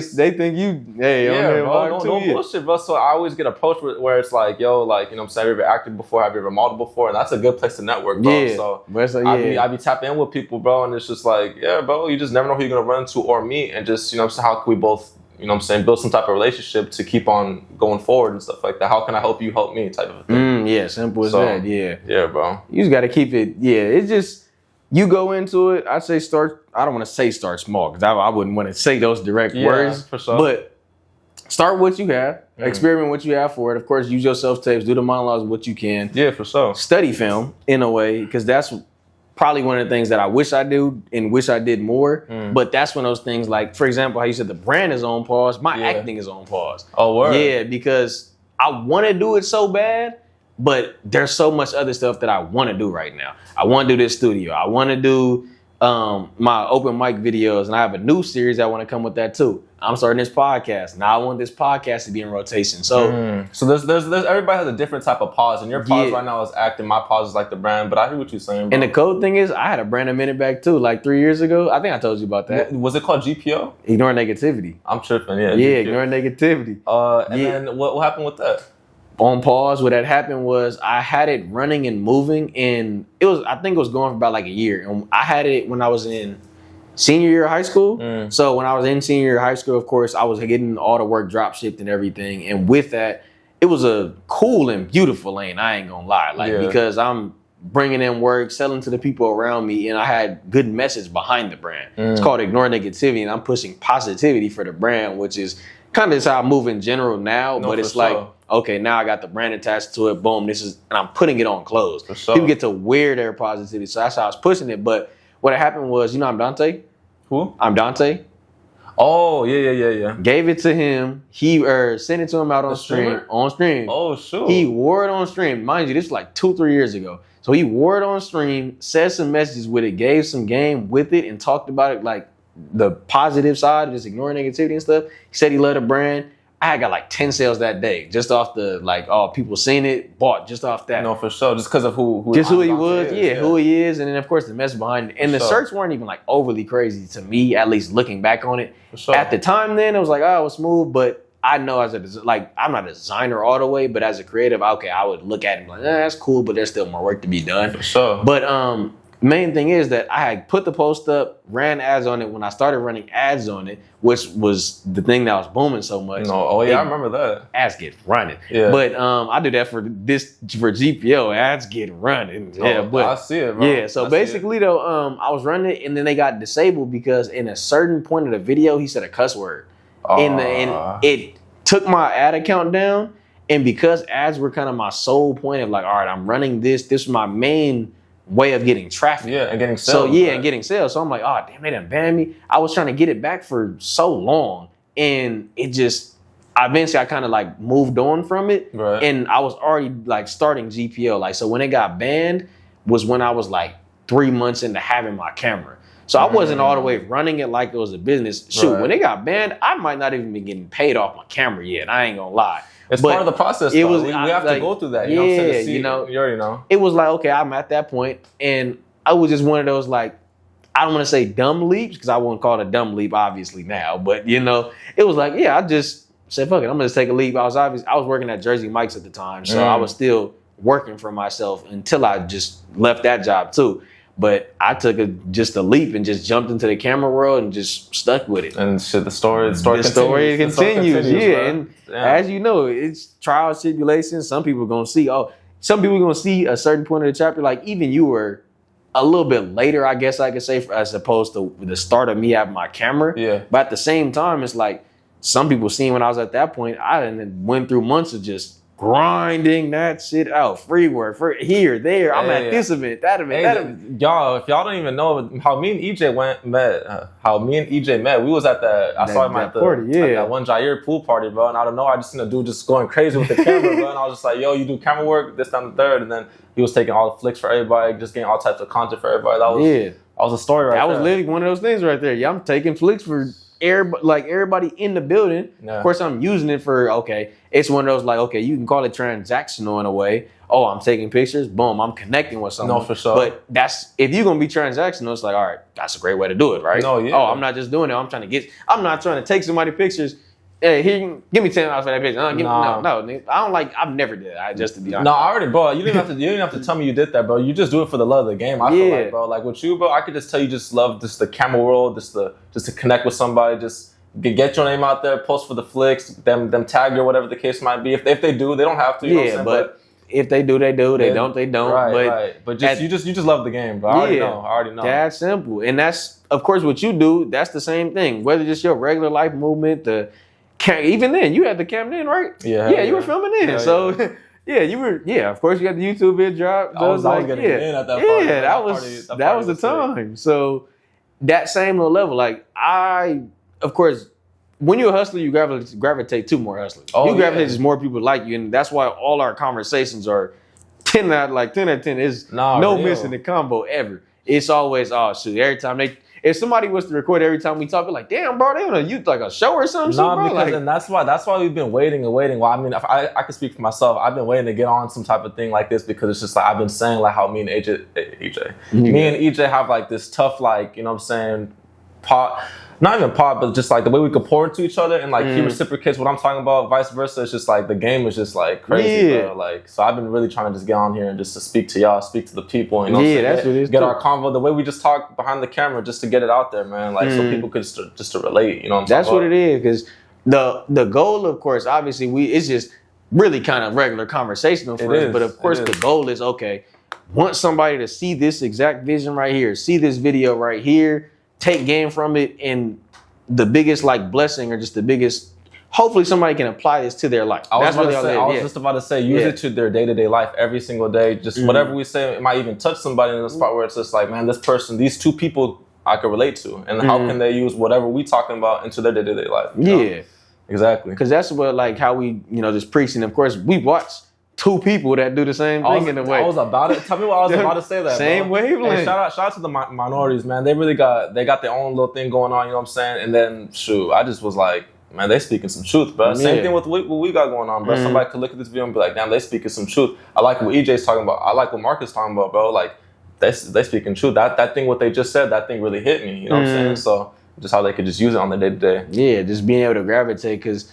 [SPEAKER 1] you,
[SPEAKER 2] bro, no bullshit, bro. So I always get approached where it's like, yo, like, you know what I'm saying, have you ever acted before, have you ever modeled before, and that's a good place to network, bro.
[SPEAKER 1] Yeah.
[SPEAKER 2] So I be tapping in with people, bro, and it's just like, yeah, bro, you just never know who you're gonna run into or meet, and just, you know what I'm saying, how can we both, you know what I'm saying, build some type of relationship to keep on going forward and stuff like that. How can I help you help me type of thing.
[SPEAKER 1] Yeah, simple as that. Yeah,
[SPEAKER 2] bro,
[SPEAKER 1] you just gotta keep it. It's just, you go into it, I say I don't want to say start small because I wouldn't want to say those direct words,
[SPEAKER 2] for sure,
[SPEAKER 1] but start what you have, experiment what you have for it. Of course, use your self-tapes, do the monologues what you can.
[SPEAKER 2] Yeah, for sure.
[SPEAKER 1] Study film in a way, because that's probably one of the things that I wish I do and wish I did more. But that's one of those things, like, for example, how you said the brand is on pause, my acting is on pause.
[SPEAKER 2] Oh, word.
[SPEAKER 1] Yeah, because I want to do it so bad, but there's so much other stuff that I want to do right now. I want to do this studio. I want to do my open mic videos, and I have a new series I want to come with that too. I'm starting this podcast. Now I want this podcast to be in rotation. So
[SPEAKER 2] so there's everybody has a different type of pause, and your pause right now is acting. My pause is like the brand, but I hear what you're saying, bro.
[SPEAKER 1] And the cool thing is, I had a brand a minute back too, like 3 years ago. I think I told you about that.
[SPEAKER 2] Was it called GPO?
[SPEAKER 1] Ignore negativity.
[SPEAKER 2] I'm tripping.
[SPEAKER 1] Yeah, ignore negativity.
[SPEAKER 2] And then what happened with that?
[SPEAKER 1] On pause, what had happened was I had it running and moving, and I think it was going for about like a year. And I had it when I was in senior year of high school. So when I was in senior year of high school, of course, I was getting all the work drop shipped and everything. And with that, it was a cool and beautiful lane. I ain't gonna lie, because I'm bringing in work, selling to the people around me, and I had good message behind the brand. It's called Ignore Negativity, and I'm pushing positivity for the brand, which is kind of how I move in general now. But it's like, okay, now I got the brand attached to it. Boom, and I'm putting it on clothes. People get to wear their positivity, so that's how I was pushing it. But what happened was, I'm Dante.
[SPEAKER 2] Who?
[SPEAKER 1] I'm Dante.
[SPEAKER 2] Oh, yeah.
[SPEAKER 1] Gave it to him. He sent it to him out on stream. On stream.
[SPEAKER 2] Oh, shoot.
[SPEAKER 1] He wore it on stream. Mind you, this was like 2-3 years ago. So he wore it on stream, said some messages with it, gave some game with it, and talked about it like the positive side of just ignoring negativity and stuff. He said he loved the brand. I had got like 10 sales that day just off the like, oh, people seen it, bought just off that.
[SPEAKER 2] No, for sure. Just because of who
[SPEAKER 1] he was, who he is, and then of course the mess behind it. And the shirts weren't even like overly crazy to me, at least looking back on it. For sure. At the time, then it was like, oh, it was smooth, but I know I'm not a designer all the way, but as a creative, okay, I would look at it and be like, that's cool, but there's still more work to be done.
[SPEAKER 2] For sure.
[SPEAKER 1] But main thing is that I had put the post up, ran ads on it when I started running ads on it, which was the thing that was booming so much.
[SPEAKER 2] I remember that.
[SPEAKER 1] Ads get running.
[SPEAKER 2] Yeah.
[SPEAKER 1] But I do that for GPO. Ads get running. Yeah, but
[SPEAKER 2] I see it, bro.
[SPEAKER 1] Yeah, so basically though, I was running it and then they got disabled because in a certain point of the video he said a cuss word. And it took my ad account down, and because ads were kind of my sole point of like, all right, I'm running this is my main way of getting traffic.
[SPEAKER 2] Yeah, and getting sales.
[SPEAKER 1] So and getting sales. So I'm like, oh damn, they done banned me. I was trying to get it back for so long, and it just eventually I kind of like moved on from it.
[SPEAKER 2] Right.
[SPEAKER 1] And I was already like starting GPO. Like, so when it got banned was when I was like 3 months into having my camera. So I wasn't all the way running it like it was a business. Shoot, when it got banned, I might not even be getting paid off my camera yet. I ain't gonna lie.
[SPEAKER 2] It's part of the process. We have to go through that. You know what I'm saying? You already know.
[SPEAKER 1] It was like, okay, I'm at that point, and I was just one of those like, I don't want to say dumb leaps because I wouldn't call it a dumb leap, obviously now, but it was like, I just said, fuck it, I'm gonna just take a leap. I was working at Jersey Mike's at the time, so I was still working for myself until I just left that job too. But I took just a leap and just jumped into the camera world and just stuck with it.
[SPEAKER 2] And shit, the story
[SPEAKER 1] continues. Yeah, and as you know, it's trials, tribulations. Some people are gonna see. Some people are gonna see a certain point of the chapter. Like even you were a little bit later, I guess I could say, as opposed to the start of me having my camera.
[SPEAKER 2] Yeah.
[SPEAKER 1] But at the same time, it's like some people seen when I was at that point. I went through months of just grinding that shit out, free work, here, there. I'm at this event, that event.
[SPEAKER 2] Y'all, if y'all don't even know how me and EJ met, we was at I saw him at that one Jair pool party, bro. And I don't know, I just seen a dude just going crazy with the camera, bro. And I was just like, yo, you do camera work, this, that, and the third. And then he was taking all the flicks for everybody, just getting all types of content for everybody. That was a story right there.
[SPEAKER 1] That was literally one of those things right there. Yeah, I'm taking flicks for everybody in the building. Of course, I'm using it for, it's one of those like, you can call it transactional in a way. Oh, I'm taking pictures, boom, I'm connecting with someone.
[SPEAKER 2] No, for sure.
[SPEAKER 1] But if you're gonna be transactional, it's like, all right, that's a great way to do it, right?
[SPEAKER 2] No, yeah.
[SPEAKER 1] Oh, I'm not just doing it. I'm not trying to take somebody pictures. Hey, here, give me $10 for that picture. No, I don't like. I've never did that. Just to be honest.
[SPEAKER 2] No, I already, bro. You didn't have to tell me you did that, bro. You just do it for the love of the game. I feel like, bro. Like with you, bro, I could just tell you just love the camera world, just to connect with somebody, just get your name out there, post for the flicks, them tag you or whatever the case might be. If they do, they don't have to. You know what I'm saying?
[SPEAKER 1] But if they do, they do. They don't, they don't.
[SPEAKER 2] Right. But you just love the game, bro. I already know.
[SPEAKER 1] That's simple, and that's of course what you do. That's the same thing. Whether just your regular life movement, even then, you had the camera in, right?
[SPEAKER 2] Yeah,
[SPEAKER 1] you were filming in. You were. Yeah, of course, you got the YouTube vid drop.
[SPEAKER 2] I was getting in at that party.
[SPEAKER 1] Yeah, that was the time. So that same little level, like of course, when you're a hustler, you gravitate to more hustlers. You gravitate to more people like you, and that's why all our conversations are 10 out of 10 is no missing the combo ever. It's always every time if somebody was to record every time we talk, be like, damn, bro, they want to use like a show or something.
[SPEAKER 2] And that's why we've been waiting and waiting. Well, I mean, if I can speak for myself. I've been waiting to get on some type of thing like this because it's just like I've been saying like how me and EJ have like this tough, like, you know what I'm saying, not even but just like the way we could pour into each other and like he reciprocates what I'm talking about, vice versa. It's just like the game is just like crazy, bro. Like, so I've been really trying to just get on here and just to speak to y'all, speak to the people, you know,
[SPEAKER 1] that's what it is.
[SPEAKER 2] Get our convo, the way we just talk behind the camera, just to get it out there, man. Like so people could just to relate, you know what I'm saying?
[SPEAKER 1] That's what it is, because the goal, of course, obviously it's just really kind of regular conversational for us, but of course the goal is want somebody to see this exact vision right here, see this video right here, take game from it, and the biggest like blessing or just the biggest, hopefully somebody can apply this to their life.
[SPEAKER 2] I was just about to say, use it to their day-to-day life every single day. Just whatever we say, it might even touch somebody in the spot where it's just like, man, this person, these two people I could relate to. And how can they use whatever we talking about into their day-to-day life? You know? Exactly.
[SPEAKER 1] Because that's what like how we, just preaching. Of course, we watch two people that do the same thing in a way.
[SPEAKER 2] I was about it. Tell me what I was about to say that.
[SPEAKER 1] Same wavelength.
[SPEAKER 2] Hey, shout out to the minorities, man. They really got their own little thing going on, you know what I'm saying? And then I just was like, man, they speaking some truth, bro. Same thing with what we got going on, bro. Somebody could look at this video and be like, damn, they speaking some truth. I like what EJ's talking about. I like what Marcus talking about, bro. Like, they speaking truth. That thing, what they just said, that thing really hit me. You know what I'm saying? So just how they could just use it on the day-to-day.
[SPEAKER 1] Yeah, just being able to gravitate, because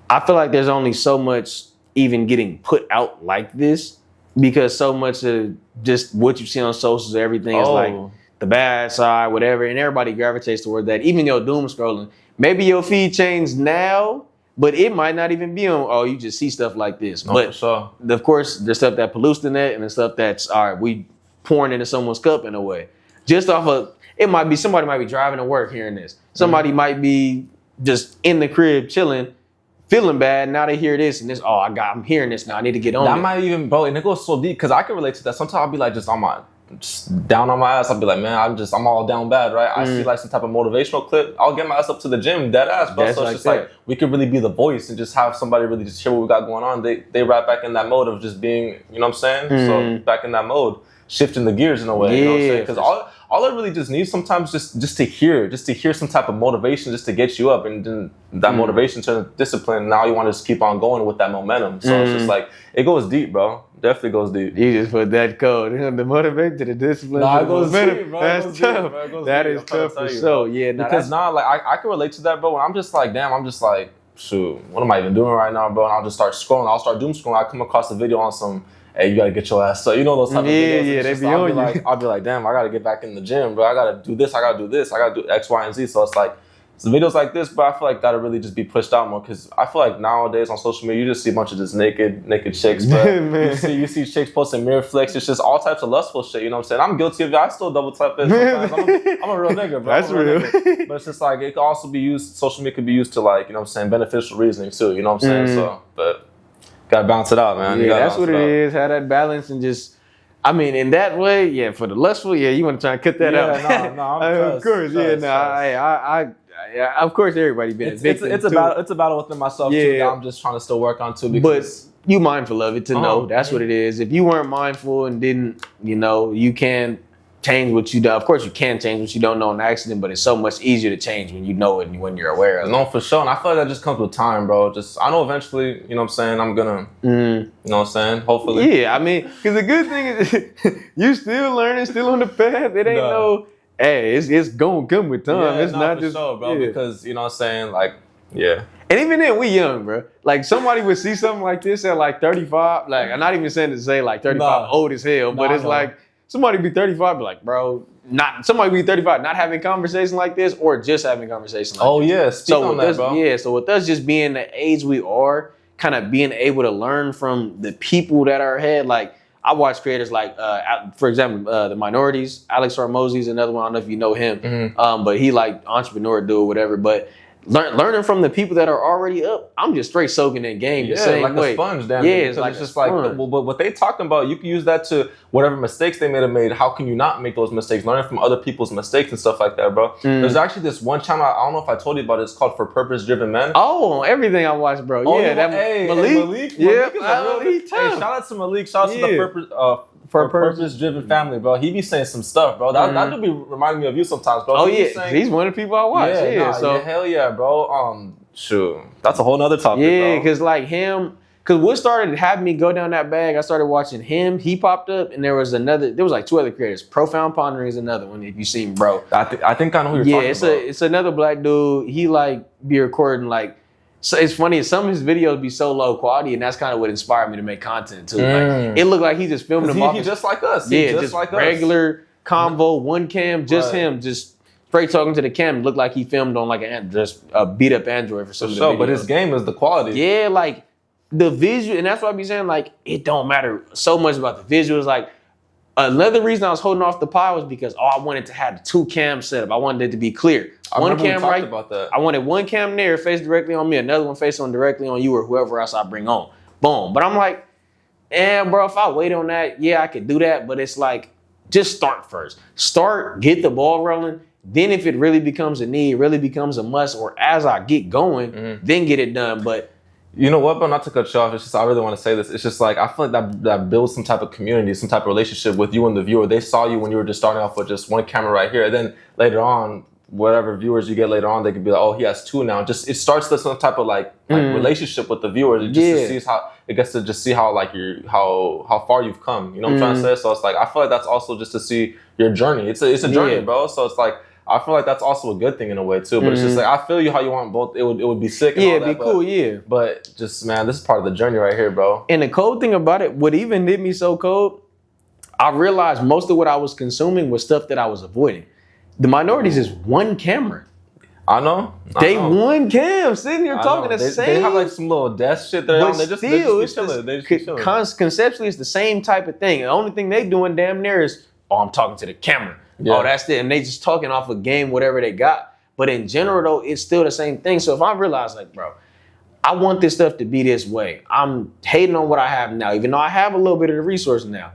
[SPEAKER 1] I feel like there's only so much even getting put out like this, because so much of just what you see on socials, everything is like the bad side, whatever, and everybody gravitates toward that. Even your doom scrolling, maybe your feed changed now, but it might not even be on, you just see stuff like this.
[SPEAKER 2] No,
[SPEAKER 1] but
[SPEAKER 2] for sure.
[SPEAKER 1] Of course, the stuff that pollutes the net and the stuff that's, all right, we pouring into someone's cup in a way. Just off of, it might be, somebody might be driving to work hearing this. Somebody might be just in the crib chilling, feeling bad. Now they hear this and this, I'm hearing this now. I need to get on
[SPEAKER 2] that. Might even, bro, and it goes so deep, because I can relate to that. Sometimes I'll be like, just down on my ass. I'll be like, man, I'm all down bad, right? I see like some type of motivational clip. I'll get my ass up to the gym, dead ass, bro. So it's just like, we could really be the voice and just have somebody really just hear what we got going on. They right back in that mode of just being, you know what I'm saying? So back in that mode, shifting the gears in a way, you know what I'm saying? Because all it really just needs sometimes just to hear some type of motivation, just to get you up, and then that motivation turns to discipline. Now you want to just keep on going with that momentum. So it's just like, it goes deep, bro. Definitely goes deep.
[SPEAKER 1] You just put that code, the motivation to the discipline.
[SPEAKER 2] Nah, it goes deep, bro.
[SPEAKER 1] That's tough. That is tough for sure. Yeah,
[SPEAKER 2] because now, like, I can relate to that, bro. When I'm just like, damn, I'm just like, shoot, what am I even doing right now, bro? And I'll just start scrolling. I'll start doom scrolling. I come across a video on some, hey, you gotta get your ass. So you know those type of videos.
[SPEAKER 1] Yeah, they be on you.
[SPEAKER 2] I'll be like, damn, I gotta get back in the gym, bro. I gotta do this. I gotta do X, Y, and Z. So it's like, some videos like this, but I feel like that'll really just be pushed out more, because I feel like nowadays on social media you just see a bunch of just naked chicks, but you see chicks posting mirror flicks. It's just all types of lustful shit. You know what I'm saying? I'm guilty of it. I still double tap it sometimes. I'm a real nigga, bro.
[SPEAKER 1] That's real.
[SPEAKER 2] Nigga. But it's just like, it could also be used. Social media could be used to, like, you know what I'm saying, beneficial reasoning too. You know what I'm saying? So, but gotta balance it out, man.
[SPEAKER 1] Yeah, that's what it is. Have that balance and just. I mean, in that way, yeah. For the lustful, yeah, you want to try and cut that out.
[SPEAKER 2] No,
[SPEAKER 1] of course, of course, everybody been a victim.
[SPEAKER 2] It's a battle within myself too. That I'm just trying to still work on too. Because,
[SPEAKER 1] but you mindful of it to know that's what it is. If you weren't mindful and didn't, you can change what you do. Of course, you can change what you don't know in an accident, but it's so much easier to change when you know it and when you're aware of it.
[SPEAKER 2] No, for sure. And I feel like that just comes with time, bro. I know eventually, you know what I'm saying, I'm gonna, you know what I'm saying, hopefully.
[SPEAKER 1] Yeah, I mean, because the good thing is you still learning, still on the path. It ain't hey, it's gonna come with time.
[SPEAKER 2] Yeah,
[SPEAKER 1] it's not just,
[SPEAKER 2] sure, bro, because, you know what I'm saying, like, yeah.
[SPEAKER 1] And even then, we young, bro. Like, somebody would see something like this at like 35. Like, I'm not even saying to say like 35 old as hell, but it's like, somebody be 35, be like, bro, somebody be 35, not having conversation like this, or just having conversation like this.
[SPEAKER 2] Yeah, speak on that, bro.
[SPEAKER 1] Yeah, so with us just being the age we are, kind of being able to learn from the people that are ahead. Like, I watch creators like, for example, the Minorities. Alex Hormozy is another one. I don't know if you know him, but he like entrepreneur dude, whatever. But learning from the people that are already up, I'm just straight soaking in game the same
[SPEAKER 2] like
[SPEAKER 1] way.
[SPEAKER 2] A sponge, damn.
[SPEAKER 1] Yeah,
[SPEAKER 2] it's like just like, but what they talking about, you can use that to whatever mistakes they may have made. How can you not make those mistakes? Learning from other people's mistakes and stuff like that, bro. There's actually this one channel, I don't know if I told you about it. It's called For Purpose Driven Men.
[SPEAKER 1] Oh, everything I watch, bro. Malik.
[SPEAKER 2] Yeah, Malik. Hey, shout out to Malik. Shout out to the Purpose-driven family, bro. He be saying some stuff, bro. That do be reminding me of you sometimes, bro.
[SPEAKER 1] He's one of the people I watch.
[SPEAKER 2] Hell yeah, bro. Shoot, that's a whole nother topic.
[SPEAKER 1] Yeah, because like him, because what started having me go down that bag, I started watching him. He popped up, and there was like two other creators. Profound Pondering is another one. If you seen, bro,
[SPEAKER 2] I think I know who you're talking about. Yeah,
[SPEAKER 1] it's another black dude. He like be recording like. So it's funny, some of his videos be so low quality, and that's kind of what inspired me to make content too. Like, it looked like he just filmed them off.
[SPEAKER 2] He just like us.
[SPEAKER 1] Just like regular convo, one cam, just him, just straight talking to the cam. It looked like he filmed on like just a beat up Android for some of the videos.
[SPEAKER 2] But his game is the quality.
[SPEAKER 1] Yeah, like the visual, and that's why I be saying like it don't matter so much about the visuals. Like another reason I was holding off the pie was because I wanted to have the two cam setup. I wanted it to be clear. One cam right.
[SPEAKER 2] About that.
[SPEAKER 1] I wanted one cam there, face directly on me, another one face on directly on you or whoever else I bring on. Boom. But I'm like, bro, if I wait on that, I could do that. But it's like, just start first. Start, get the ball rolling. Then if it really becomes a need, really becomes a must, or as I get going, then get it done. But
[SPEAKER 2] you know what, bro? Not to cut you off. It's just I really want to say this. It's just like I feel like that builds some type of community, some type of relationship with you and the viewer. They saw you when you were just starting off with just one camera right here, and then later on, whatever viewers you get later on, they could be like, oh, he has 2 now. Just it starts some type of like relationship with the viewers. It just to see how it gets to just see how like how far you've come. You know what I'm trying to say? So it's like I feel like that's also just to see your journey. It's a journey, bro. So it's like I feel like that's also a good thing in a way too. But it's just like I feel you how you want both. It would be sick. And all that,
[SPEAKER 1] it'd be cool.
[SPEAKER 2] But just man, this is part of the journey right here, bro.
[SPEAKER 1] And the cold thing about it, what even did me so cold, I realized most of what I was consuming was stuff that I was avoiding. The minorities is one camera.
[SPEAKER 2] I know.
[SPEAKER 1] They one cam sitting here talking the same.
[SPEAKER 2] They have like some little desk shit there. They just be chilling.
[SPEAKER 1] Conceptually, it's the same type of thing. The only thing they doing damn near is, oh, I'm talking to the camera. Yeah. Oh, that's it. And they just talking off a game, whatever they got. But in general, though, it's still the same thing. So if I realize, like, bro, I want this stuff to be this way. I'm hating on what I have now, even though I have a little bit of the resource now.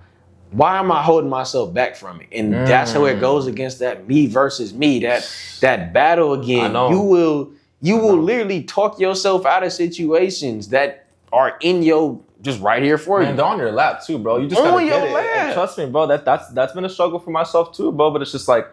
[SPEAKER 1] Why am I holding myself back from it? And that's how it goes against that me versus me, that battle again. You will literally talk yourself out of situations that are in your just right here for you.
[SPEAKER 2] And they're on your lap too, bro. You just gotta get it. And trust me, bro. That's been a struggle for myself too, bro. But it's just like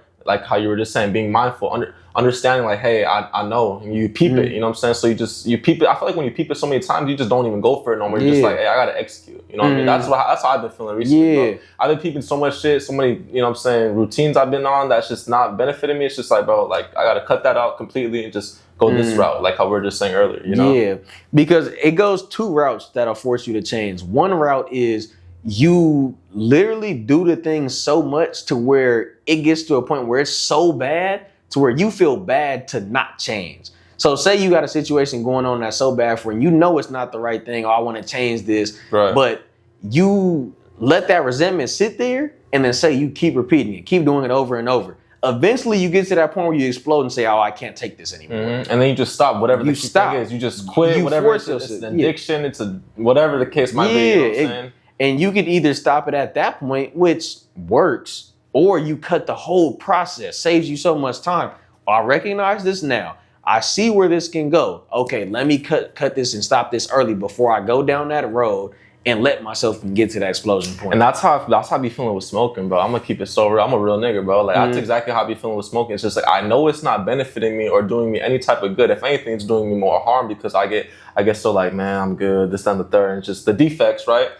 [SPEAKER 2] how you were just saying, being mindful, understanding like, hey, I know, and you peep it. You know what I'm saying? So you peep it. I feel like when you peep it so many times, you just don't even go for it no more. You're just like, hey, I gotta execute. You know what I mean? That's how I've been feeling recently. Bro. I've been peeping so much shit, so many, you know what I'm saying, routines I've been on that's just not benefiting me. It's just like, bro, like I gotta cut that out completely and just go this route, like how we were just saying earlier. You know?
[SPEAKER 1] Yeah, because it goes 2 routes that'll force you to change. One route is you literally do the thing so much to where it gets to a point where it's so bad to where you feel bad to not change. So say you got a situation going on that's so bad for you, you know it's not the right thing, or I want to change this, but you let that resentment sit there and then say you keep repeating it, keep doing it over and over. Eventually you get to that point where you explode and say, oh, I can't take this anymore. And
[SPEAKER 2] then you just stop whatever the thing is. You just quit, whatever it's an addiction, it's a whatever the case might be. You know what I'm saying?
[SPEAKER 1] And you could either stop it at that point, which works, or you cut the whole process, saves you so much time. I recognize this now. I see where this can go. Okay, let me cut this and stop this early before I go down that road and let myself get to that explosion point.
[SPEAKER 2] And that's how I be feeling with smoking, bro. I'm gonna keep it so real. I'm a real nigga, bro. Like that's exactly how I be feeling with smoking. It's just like I know it's not benefiting me or doing me any type of good. If anything, it's doing me more harm because I get so like, man, I'm good, this, that, and the third. And it's just the defects, right?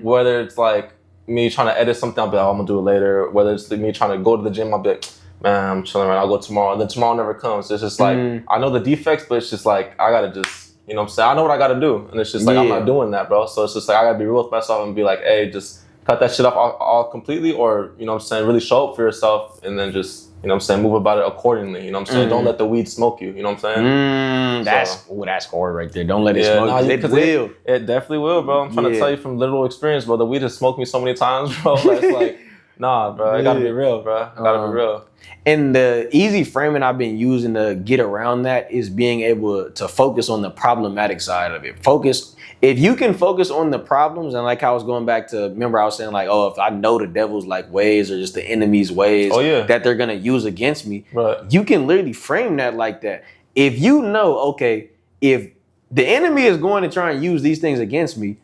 [SPEAKER 2] Whether it's like me trying to edit something, I'll be like, oh, I'm gonna do it later. Whether it's me trying to go to the gym, I'll be like, man, I'm chilling right, I'll go tomorrow. And then tomorrow never comes. It's just like, I know the defects, but it's just like, I gotta just, you know what I'm saying? I know what I gotta do. And it's just like, I'm not doing that, bro. So it's just like, I gotta be real with myself and be like, hey, just cut that shit off all completely, or, you know what I'm saying, really show up for yourself and then just, you know what I'm saying, move about it accordingly. You know what I'm saying? Don't let the weed smoke you. You know what I'm saying?
[SPEAKER 1] That's hard right there. Don't let it smoke you. It will.
[SPEAKER 2] It definitely will, bro. I'm trying to tell you from literal experience, bro. The weed has smoked me so many times, bro. It's like, nah, bro. It gotta be real, bro. It gotta be real.
[SPEAKER 1] And the easy framing I've been using to get around that is being able to focus on the problematic side of it. If you can focus on the problems, and like I was going back to, remember I was saying like, oh, if I know the devil's like ways or just the enemy's ways that they're gonna use against me, you can literally frame that like that. If you know, okay, if the enemy is going to try and use these things against me,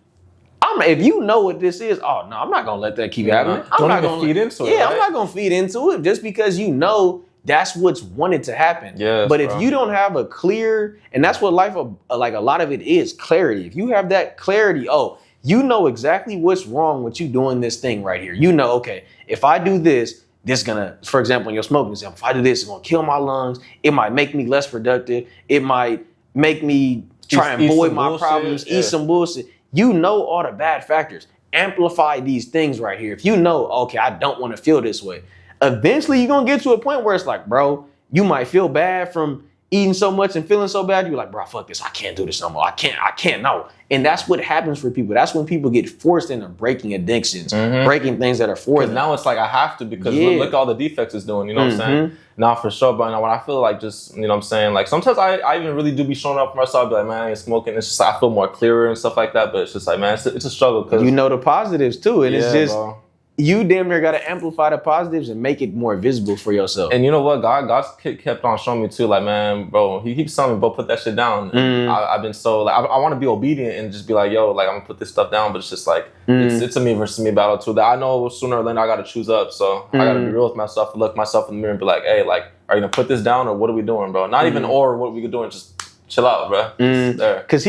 [SPEAKER 1] if you know what this is, oh no, I'm not gonna let that keep happening. I'm not gonna feed into it. Yeah, right? I'm not gonna feed into it just because you know that's what's wanted to happen.
[SPEAKER 2] Yes,
[SPEAKER 1] but if you don't have a clear, and that's what life, like a lot of it is, clarity. If you have that clarity, oh, you know exactly what's wrong with you doing this thing right here. You know, okay, if I do this gonna, for example, in your smoking example, if I do this, it's gonna kill my lungs. It might make me less productive. It might make me try and avoid my problems, eat some bullshit. You know all the bad factors. Amplify these things right here. If you know, okay, I don't want to feel this way. Eventually, you're going to get to a point where it's like, bro, you might feel bad from eating so much and feeling so bad. You're like, bro, fuck this. I can't do this no more. I can't, no. And that's what happens for people. That's when people get forced into breaking addictions, breaking things that are for them.
[SPEAKER 2] Now it's like, I have to because look all the defects it's doing. You know what I'm saying? Now for sure, but now when I feel like just, you know what I'm saying, like sometimes I even really do be showing up for myself. I'll be like, man, I ain't smoking. It's just like, I feel more clearer and stuff like that. But it's just like, man, it's a struggle. Cause
[SPEAKER 1] you know the positives too. And it's just, bro, you damn near got to amplify the positives and make it more visible for yourself.
[SPEAKER 2] And you know what? God kept on showing me too, like, man, bro, he keeps telling me, bro, put that shit down. I've been so, like, I want to be obedient and just be like, yo, like, I'm going to put this stuff down. But it's just like, it's a me versus me battle too. That I know sooner or later I got to choose up. So I got to be real with myself and look myself in the mirror and be like, hey, like, are you gonna put this down or what are we doing, bro? Not even or what we could doing, just chill out, bro.
[SPEAKER 1] Because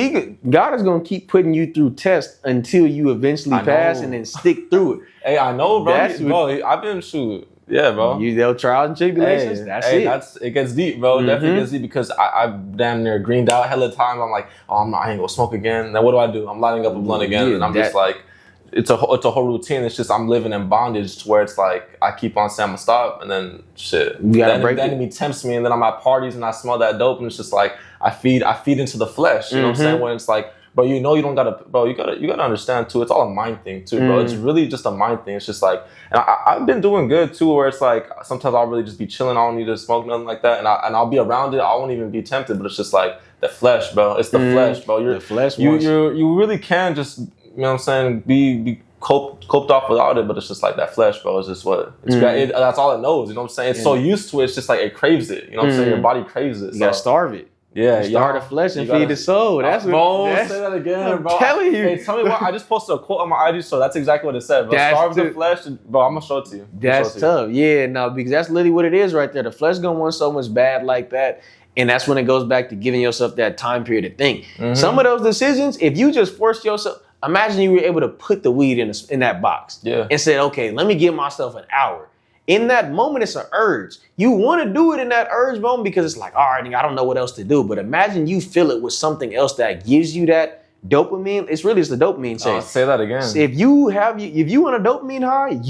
[SPEAKER 1] God is gonna keep putting you through tests until you eventually pass and then stick through it.
[SPEAKER 2] Hey, I know, bro. I've been yeah, bro.
[SPEAKER 1] They'll trials and tribulations.
[SPEAKER 2] It gets deep, bro. Definitely gets deep because I've damn near greened out hella time. I'm like, I ain't gonna smoke again. Then what do? I'm lighting up a blunt again, and I'm just like, it's a whole routine. It's just I'm living in bondage to where it's like I keep on saying I'm gonna stop, and then shit. The enemy tempts me, and then I'm at parties and I smell that dope, and it's just like I feed into the flesh. You know what I'm saying? When it's like, bro, you know you don't gotta, bro. You gotta understand too. It's all a mind thing too, bro. It's really just a mind thing. It's just like, and I've been doing good too, where it's like sometimes I'll really just be chilling. I don't need to smoke nothing like that, and I'll be around it. I won't even be tempted, but it's just like the flesh, bro. It's the flesh, bro.
[SPEAKER 1] The flesh.
[SPEAKER 2] You really can just, you know what I'm saying, be coped off without it, but it's just like that flesh, bro. It's just what that's all it knows. You know what I'm saying? It's so used to it. It's just like it craves it. You know what I'm saying? Your body craves it.
[SPEAKER 1] You gotta starve it.
[SPEAKER 2] Yeah,
[SPEAKER 1] starve the flesh and feed the soul. That's what.
[SPEAKER 2] Bro, say that again, bro.
[SPEAKER 1] I'm telling you.
[SPEAKER 2] Hey, tell me what. I just posted a quote on my IG story. That's exactly what it said, bro. Starve the flesh, bro. I'm gonna show it to you.
[SPEAKER 1] That's tough. Yeah, no, because that's literally what it is right there. The flesh gonna want so much bad like that. And that's when it goes back to giving yourself that time period to think. Some of those decisions, if you just force yourself, imagine you were able to put the weed in that box and said, okay, let me give myself an hour. In that moment, it's an urge. You want to do it in that urge moment because it's like, all right, I don't know what else to do. But imagine you fill it with something else that gives you that dopamine. It's really just the dopamine chase.
[SPEAKER 2] Say that again.
[SPEAKER 1] If you want a dopamine high,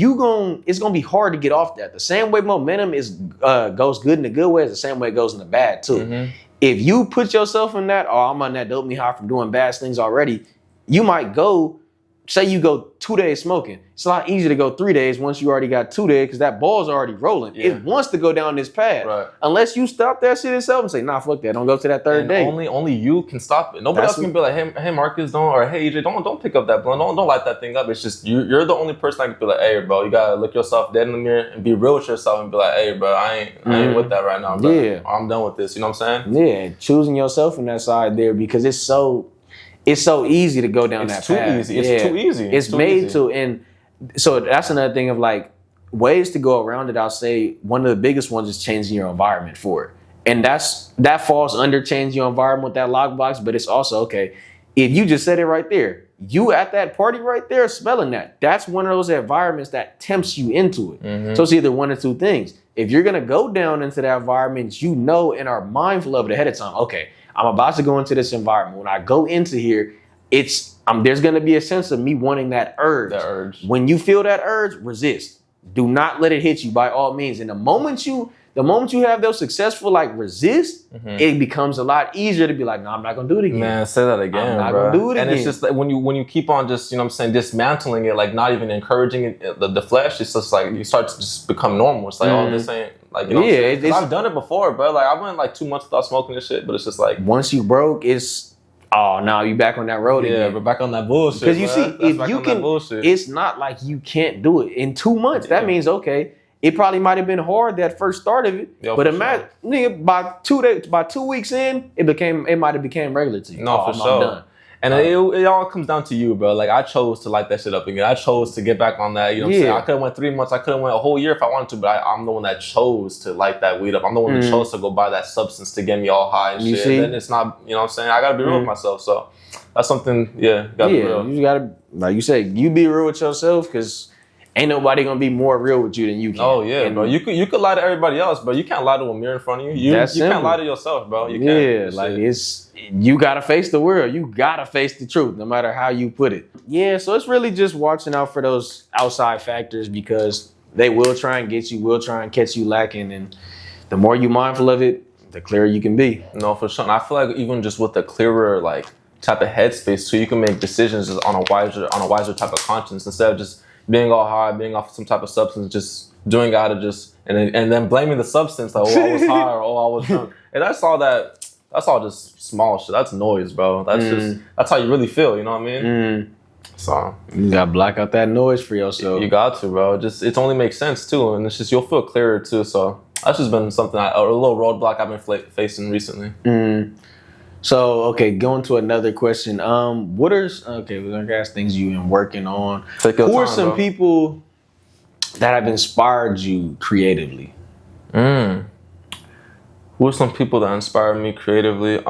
[SPEAKER 1] it's gonna be hard to get off that. The same way momentum goes good in the good way is the same way it goes in the bad too. If you put yourself in that, I'm on that dopamine high from doing bad things already, you might say you go 2 days smoking. It's a lot easier to go 3 days once you already got 2 days because that ball's already rolling. Yeah. It wants to go down this path. Right. Unless you stop that shit itself and say, nah, fuck that. Don't go to that third day.
[SPEAKER 2] Only you can stop it. Nobody else can be like, hey Marcus, hey EJ, don't pick up that blunt. Don't light that thing up. It's just you're the only person that can be like, hey bro, you gotta look yourself dead in the mirror and be real with yourself and be like, hey bro, I ain't with that right now, bro. Yeah. I'm done with this. You know what I'm saying?
[SPEAKER 1] Yeah, choosing yourself in that side there because it's so easy to go down that path.
[SPEAKER 2] It's too easy.
[SPEAKER 1] It's made to, and so that's another thing of like ways to go around it. I'll say one of the biggest ones is changing your environment for it. And that falls under changing your environment with that lockbox, but it's also, okay, if you just said it right there, you at that party right there smelling that's one of those environments that tempts you into it. So it's either one or two things. If you're going to go down into that environment, and are mindful of it ahead of time, okay, I'm about to go into this environment. When I go into here, there's going to be a sense of me wanting that urge. When you feel that urge, resist. Do not let it hit you by all means. And the moment you have those successful resist, it becomes a lot easier to be like, no, I'm not gonna do it again.
[SPEAKER 2] Man, say that again.
[SPEAKER 1] I'm not gonna do it again.
[SPEAKER 2] And it's just like when you keep on just, dismantling it, like not even encouraging it, the flesh, it's just like you start to just become normal. It's like, oh, this ain't like, I've done it before, bro. Like I went 2 months without smoking this shit, but it's just like
[SPEAKER 1] once you broke, it's now you back on that road again.
[SPEAKER 2] Yeah, we're back on that bullshit.
[SPEAKER 1] Because you see, if you can, it's not like you can't do it in 2 months. That means okay. It probably might have been hard that first start of it, but imagine, nigga, by 2 weeks in, it might have became regular to you.
[SPEAKER 2] No, for sure. I'm done. And it all comes down to you, bro. Like I chose to light that shit up again. I chose to get back on that. You know what I'm saying? I could have went 3 months. I could have went a whole year if I wanted to, but I'm the one that chose to light that weed up. I'm the one that chose to go buy that substance to get me all high and shit. And then it's not, you know what I'm saying? I gotta be real with myself. So that's something, gotta be real.
[SPEAKER 1] You gotta, like you said, you be real with yourself because ain't nobody gonna be more real with you than you can.
[SPEAKER 2] Oh yeah, bro. You could lie to everybody else, but you can't lie to a mirror in front of you. You can't lie to yourself, bro. You can't.
[SPEAKER 1] You gotta face the world. You gotta face the truth, no matter how you put it. Yeah, so it's really just watching out for those outside factors because they will try and get you, will try and catch you lacking, and the more you mindful of it, the clearer you can be.
[SPEAKER 2] No, for sure. And I feel like even just with the clearer type of headspace, so you can make decisions on a wiser type of conscience instead of just being all high, being off some type of substance, just doing out of just and then blaming the substance like, I was high or I was drunk. And that's all just small shit. That's noise, bro. That's how you really feel, you know what I mean? So
[SPEAKER 1] you gotta block out that noise for yourself.
[SPEAKER 2] You got to, bro. It only makes sense too, and it's just you'll feel clearer too. So that's just been something a little roadblock I've been facing recently.
[SPEAKER 1] So, okay, going to another question. We're gonna ask things you've been working on. Who are some people that have inspired you creatively?
[SPEAKER 2] Who are some people that inspire me creatively?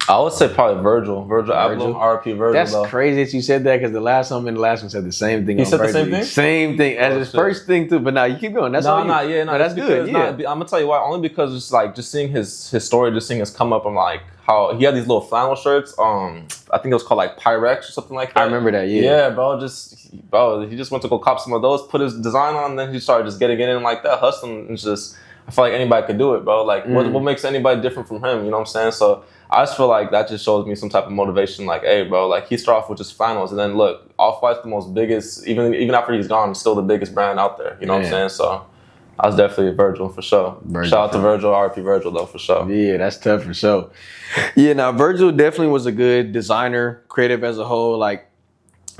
[SPEAKER 2] I would say probably Virgil Abloh, R.P. Virgil.
[SPEAKER 1] That's
[SPEAKER 2] though.
[SPEAKER 1] crazy that you said that because the last one said the same thing.
[SPEAKER 2] He said the same thing?
[SPEAKER 1] Same thing as his first thing too. But now you keep going. That's all you.
[SPEAKER 2] No,
[SPEAKER 1] that's good. Yeah.
[SPEAKER 2] I'm gonna tell you why. Only because it's like just seeing his story, just seeing his come up, and like how he had these little flannel shirts. I think it was called like Pyrex or something like that.
[SPEAKER 1] I remember that. Yeah.
[SPEAKER 2] Yeah, bro. He just went to go cop some of those, put his design on, and then he started just getting in like that, hustling. And just I feel like anybody could do it, bro. Like what makes anybody different from him? You know what I'm saying? So. I just feel like that just shows me some type of motivation. Like, hey, bro, like he started off with just flannels, and then look, Off-White's the most biggest. Even after he's gone, still the biggest brand out there. You know what I'm saying? So, I was definitely a Virgil for sure. Shout out to Virgil, R.P. Virgil though for sure.
[SPEAKER 1] Yeah, that's tough for sure. Yeah, now Virgil definitely was a good designer, creative as a whole. Like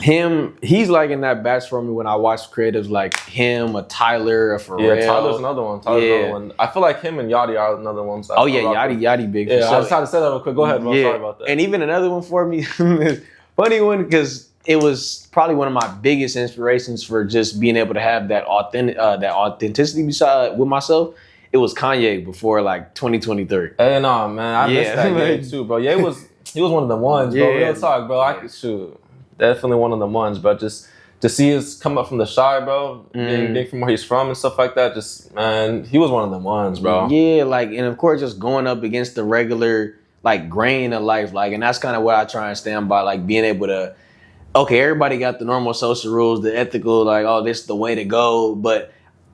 [SPEAKER 1] him, he's like in that batch for me when I watch creatives like him, a Tyler, a Pharrell.
[SPEAKER 2] Yeah, Tyler's another one. Another one. I feel like him and Yachty are another ones.
[SPEAKER 1] Yachty big.
[SPEAKER 2] Yeah, I was trying to say that real quick. Go ahead, bro.
[SPEAKER 1] Yeah.
[SPEAKER 2] Sorry about that.
[SPEAKER 1] And even another one for me, funny one because it was probably one of my biggest inspirations for just being able to have that authenticity with myself. It was Kanye before like 2023.
[SPEAKER 2] Hey, no, man, I missed that game too, bro. Yeah, he was one of the ones, bro. Real talk, bro. I could shoot. Definitely one of the ones, but just to see his come up from the shy, bro, being from where he's from and stuff like that, just, man, he was one of the ones, bro.
[SPEAKER 1] Yeah, like, and of course, just going up against the regular, like, grain of life, like, and that's kind of what I try and stand by, like, being able to, okay, everybody got the normal social rules, the ethical, like, oh, this is the way to go, but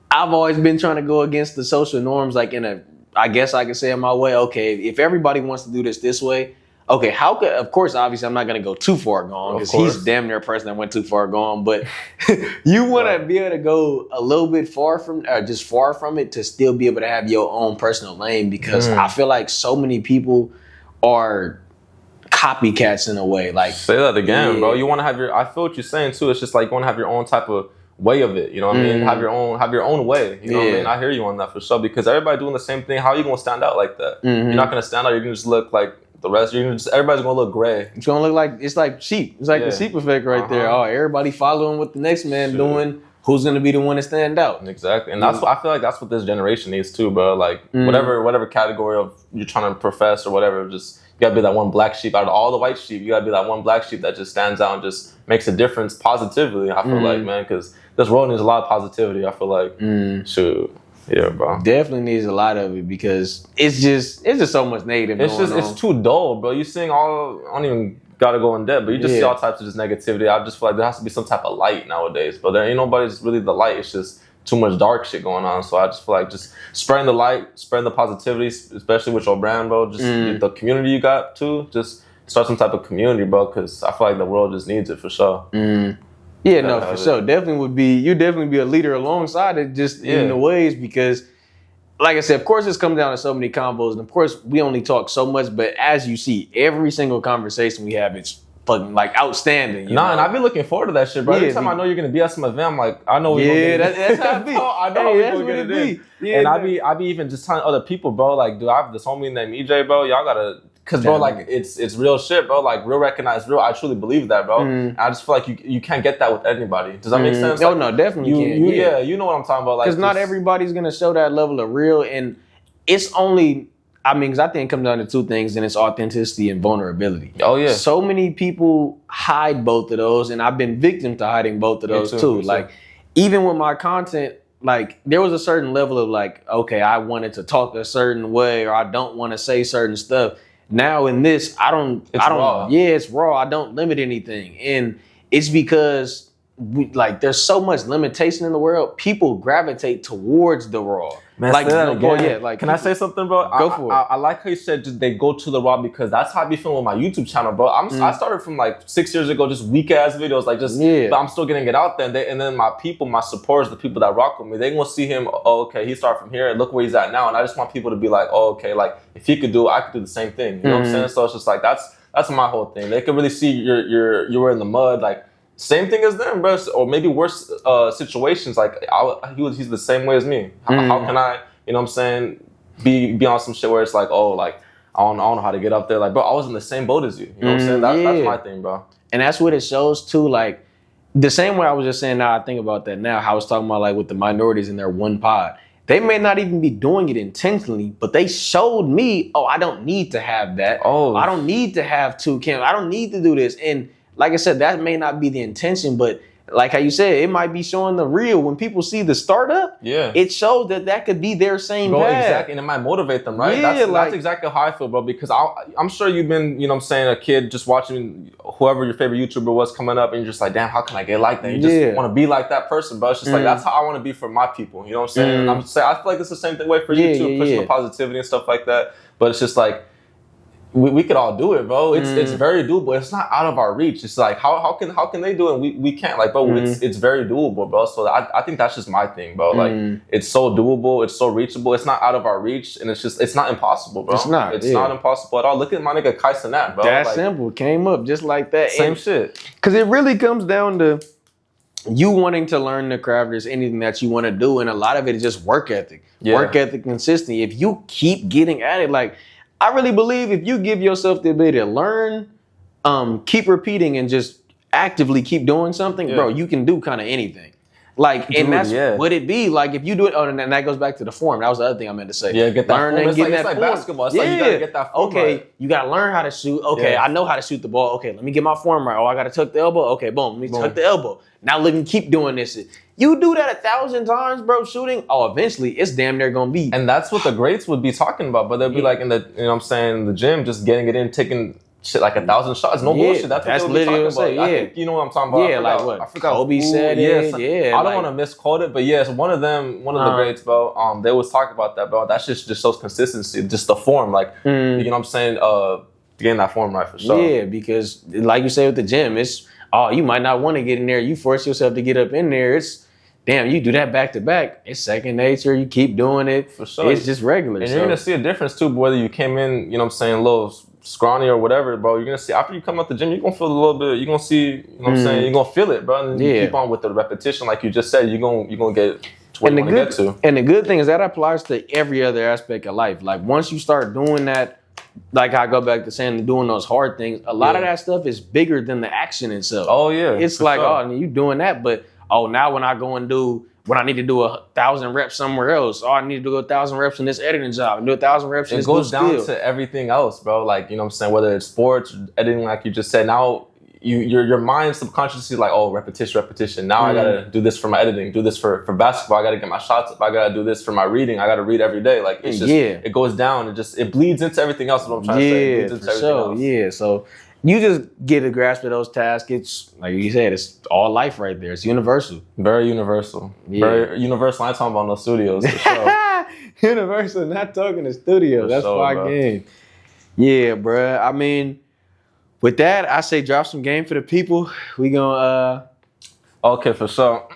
[SPEAKER 1] I've always been trying to go against the social norms, like, I guess I could say in my way, okay, if everybody wants to do this way, okay, of course, obviously, I'm not going to go too far gone because he's damn near a person that went too far gone. But you want to be able to go a little bit far from it to still be able to have your own personal lane because I feel like so many people are copycats in a way. Like
[SPEAKER 2] say that again, bro. You want to have I feel what you're saying too. It's just like you want to have your own type of way of it. You know what I mean? Have your own way. You know what I mean? I hear you on that for sure because everybody doing the same thing. How are you going to stand out like that? You're not going to stand out. You're going to just look like the rest, everybody's gonna look gray.
[SPEAKER 1] It's gonna look like sheep. It's like the sheep effect right there. Oh, everybody following what the next man doing. Who's gonna be the one to stand out?
[SPEAKER 2] Exactly, and that's what I feel like. That's what this generation needs too, bro. Like whatever category of you're trying to profess or whatever, just you gotta be that one black sheep out of all the white sheep. You gotta be that one black sheep that just stands out and just makes a difference positively. I feel like, man, because this world needs a lot of positivity. I feel like, shoot. Yeah, bro.
[SPEAKER 1] Definitely needs a lot of it because it's just so much negative.
[SPEAKER 2] It's too dull, bro. You seeing I don't even gotta go in depth, but you just see all types of just negativity. I just feel like there has to be some type of light nowadays, but there ain't nobody's really the light. It's just too much dark shit going on. So I just feel like just spreading the light, spreading the positivity, especially with your brand, bro. Just the community you got too. Just start some type of community, bro, because I feel like the world just needs it for sure.
[SPEAKER 1] Yeah, no, for sure. You definitely be a leader alongside it just in the ways because, like I said, of course, it's come down to so many combos. And of course, we only talk so much. But as you see, every single conversation we have, it's fucking like outstanding. You know?
[SPEAKER 2] And I've been looking forward to that shit, bro. Every time I know you're going to be at some event, I'm like, I know we're going to
[SPEAKER 1] that's how it be.
[SPEAKER 2] I know we're going to get it in. Yeah, and I be even just telling other people, bro, like, dude, I have this homie named EJ, bro. Y'all got to... Cause bro, like it's real shit, bro. Like real recognized, real. I truly believe that, bro. I just feel like you can't get that with anybody. Does that make sense?
[SPEAKER 1] No, no, definitely can't.
[SPEAKER 2] You know what I'm talking about. Like,
[SPEAKER 1] because not everybody's gonna show that level of real, and it's only. I mean, because I think it comes down to two things, and it's authenticity and vulnerability.
[SPEAKER 2] Oh yeah.
[SPEAKER 1] So many people hide both of those, and I've been victim to hiding both of those too. Like even with my content. Like there was a certain level of like, okay, I wanted to talk a certain way, or I don't want to say certain stuff. Now in this, raw. Yeah, it's raw. I don't limit anything. And it's because there's so much limitation in the world, people gravitate towards the raw.
[SPEAKER 2] Man,
[SPEAKER 1] like,
[SPEAKER 2] can I say something, bro?
[SPEAKER 1] Go for it.
[SPEAKER 2] I like how you said they go to the raw because that's how I be feeling with my YouTube channel, bro. I started from like 6 years ago, just weak ass videos, but I'm still getting it out there. And then my people, my supporters, the people that rock with me, they gonna see him. Oh, okay, he started from here and look where he's at now. And I just want people to be like, oh, okay, like if he could do it, I could do the same thing. You know what I'm saying? So it's just like that's my whole thing. They can really see you were in the mud, like. Same thing as them, bro, or maybe worse situations. Like he's the same way as me. How can I, you know what I'm saying, be on some shit where it's like, oh, like I don't know how to get up there. Like, bro, I was in the same boat as you. You know what I'm saying? That's my thing, bro.
[SPEAKER 1] And that's what it shows too. Like the same way I was just saying. Now I think about that now. How I was talking about like with the minorities in their one pod. they may not even be doing it intentionally, but they showed me, oh, I don't need to have that. Oh, I don't need to have 2 cameras. I don't need to do this. And like I said, that may not be the intention, but like how you said, it might be showing the real. When people see the startup, it shows that could be their same path.
[SPEAKER 2] Exactly, and it might motivate them, right? Yeah, that's exactly how I feel, bro, because I'm sure you've been, you know what I'm saying, a kid just watching whoever your favorite YouTuber was coming up, and you're just like, damn, how can I get like that? You just want to be like that person, bro. It's just like, that's how I want to be for my people, you know what I'm saying? And I feel like it's the same way for you too, pushing the positivity and stuff like that, but it's just like, we could all do it, bro. It's very doable. It's not out of our reach. It's like how can they do it? We can't, like, bro. It's very doable, bro. So I think that's just my thing, bro. Like it's so doable. It's so reachable. It's not out of our reach, and it's not impossible, bro. It's not impossible at all. Look at my nigga Kai Cenat, bro.
[SPEAKER 1] That's simple. Came up just like that.
[SPEAKER 2] Same shit.
[SPEAKER 1] Because it really comes down to you wanting to learn the craft. There's anything that you want to do, and a lot of it is just work ethic. Work ethic, consistency. If you keep getting at it, like. I really believe if you give yourself the ability to learn, keep repeating and just actively keep doing something, bro, you can do kind of anything. Like, and that's what it be. Like, if you do it, and that goes back to the form. That was the other thing I meant to say.
[SPEAKER 2] Yeah, get that learn form. It's like basketball. It's like you gotta get that form right.
[SPEAKER 1] You gotta learn how to shoot. Okay, I know how to shoot the ball. Okay, let me get my form right. Oh, I gotta tuck the elbow. Okay, boom, let me tuck the elbow. Now look and keep doing this. You do that 1,000 times, bro, shooting. Oh, eventually it's damn near gonna be.
[SPEAKER 2] And that's what the greats would be talking about. But they'd be like in the, you know what I'm saying, the gym, just getting it in, taking shit like 1,000 shots. No bullshit. That's what they would be talking about. I think you know what I'm talking about.
[SPEAKER 1] Yeah, like what? I forgot. Kobe said it.
[SPEAKER 2] I don't want to misquote it, but yes, one of them, one of the greats, bro. They was talking about that, bro. That just shows consistency, just the form, like you know what I'm saying. Getting that form right for sure.
[SPEAKER 1] Yeah, because like you say with the gym, it's you might not want to get in there. You force yourself to get up in there. Damn, you do that back to back. It's second nature. You keep doing it. For sure. It's just regular.
[SPEAKER 2] And you're going to see a difference too, whether you came in, you know what I'm saying, a little scrawny or whatever, bro. You're going to see, after you come out the gym, you're going to feel a little bit, you're going to see, you know what I'm saying, you're going to feel it, bro. And you keep on with the repetition, like you just said, you're going to get to where you want to get to.
[SPEAKER 1] And the good thing is that applies to every other aspect of life. Like once you start doing that, like I go back to saying doing those hard things, a lot of that stuff is bigger than the action itself.
[SPEAKER 2] Oh, yeah.
[SPEAKER 1] It's like, you doing that, but now when I go and when I need to do 1,000 reps somewhere else, I need to do 1,000 reps in this editing job, and do 1,000 reps in this.
[SPEAKER 2] It goes down to everything else, bro. Like, you know what I'm saying, whether it's sports, editing, like you just said. Now, your mind subconsciously like, repetition. Now I gotta do this for my editing, do this for basketball. I gotta get my shots up. I gotta do this for my reading. I gotta read every day. Like it's just it goes down. It bleeds into everything else. What I'm trying to say. It bleeds into everything else.
[SPEAKER 1] Yeah, so. You just get a grasp of those tasks. It's like you said, it's all life right there. It's universal.
[SPEAKER 2] Very universal. Yeah. Very universal. I ain't talking about no studios for sure.
[SPEAKER 1] Universal, not talking to studios. That's my game. Yeah, bruh. I mean, with that, I say drop some game for the people. We gonna
[SPEAKER 2] okay, for sure.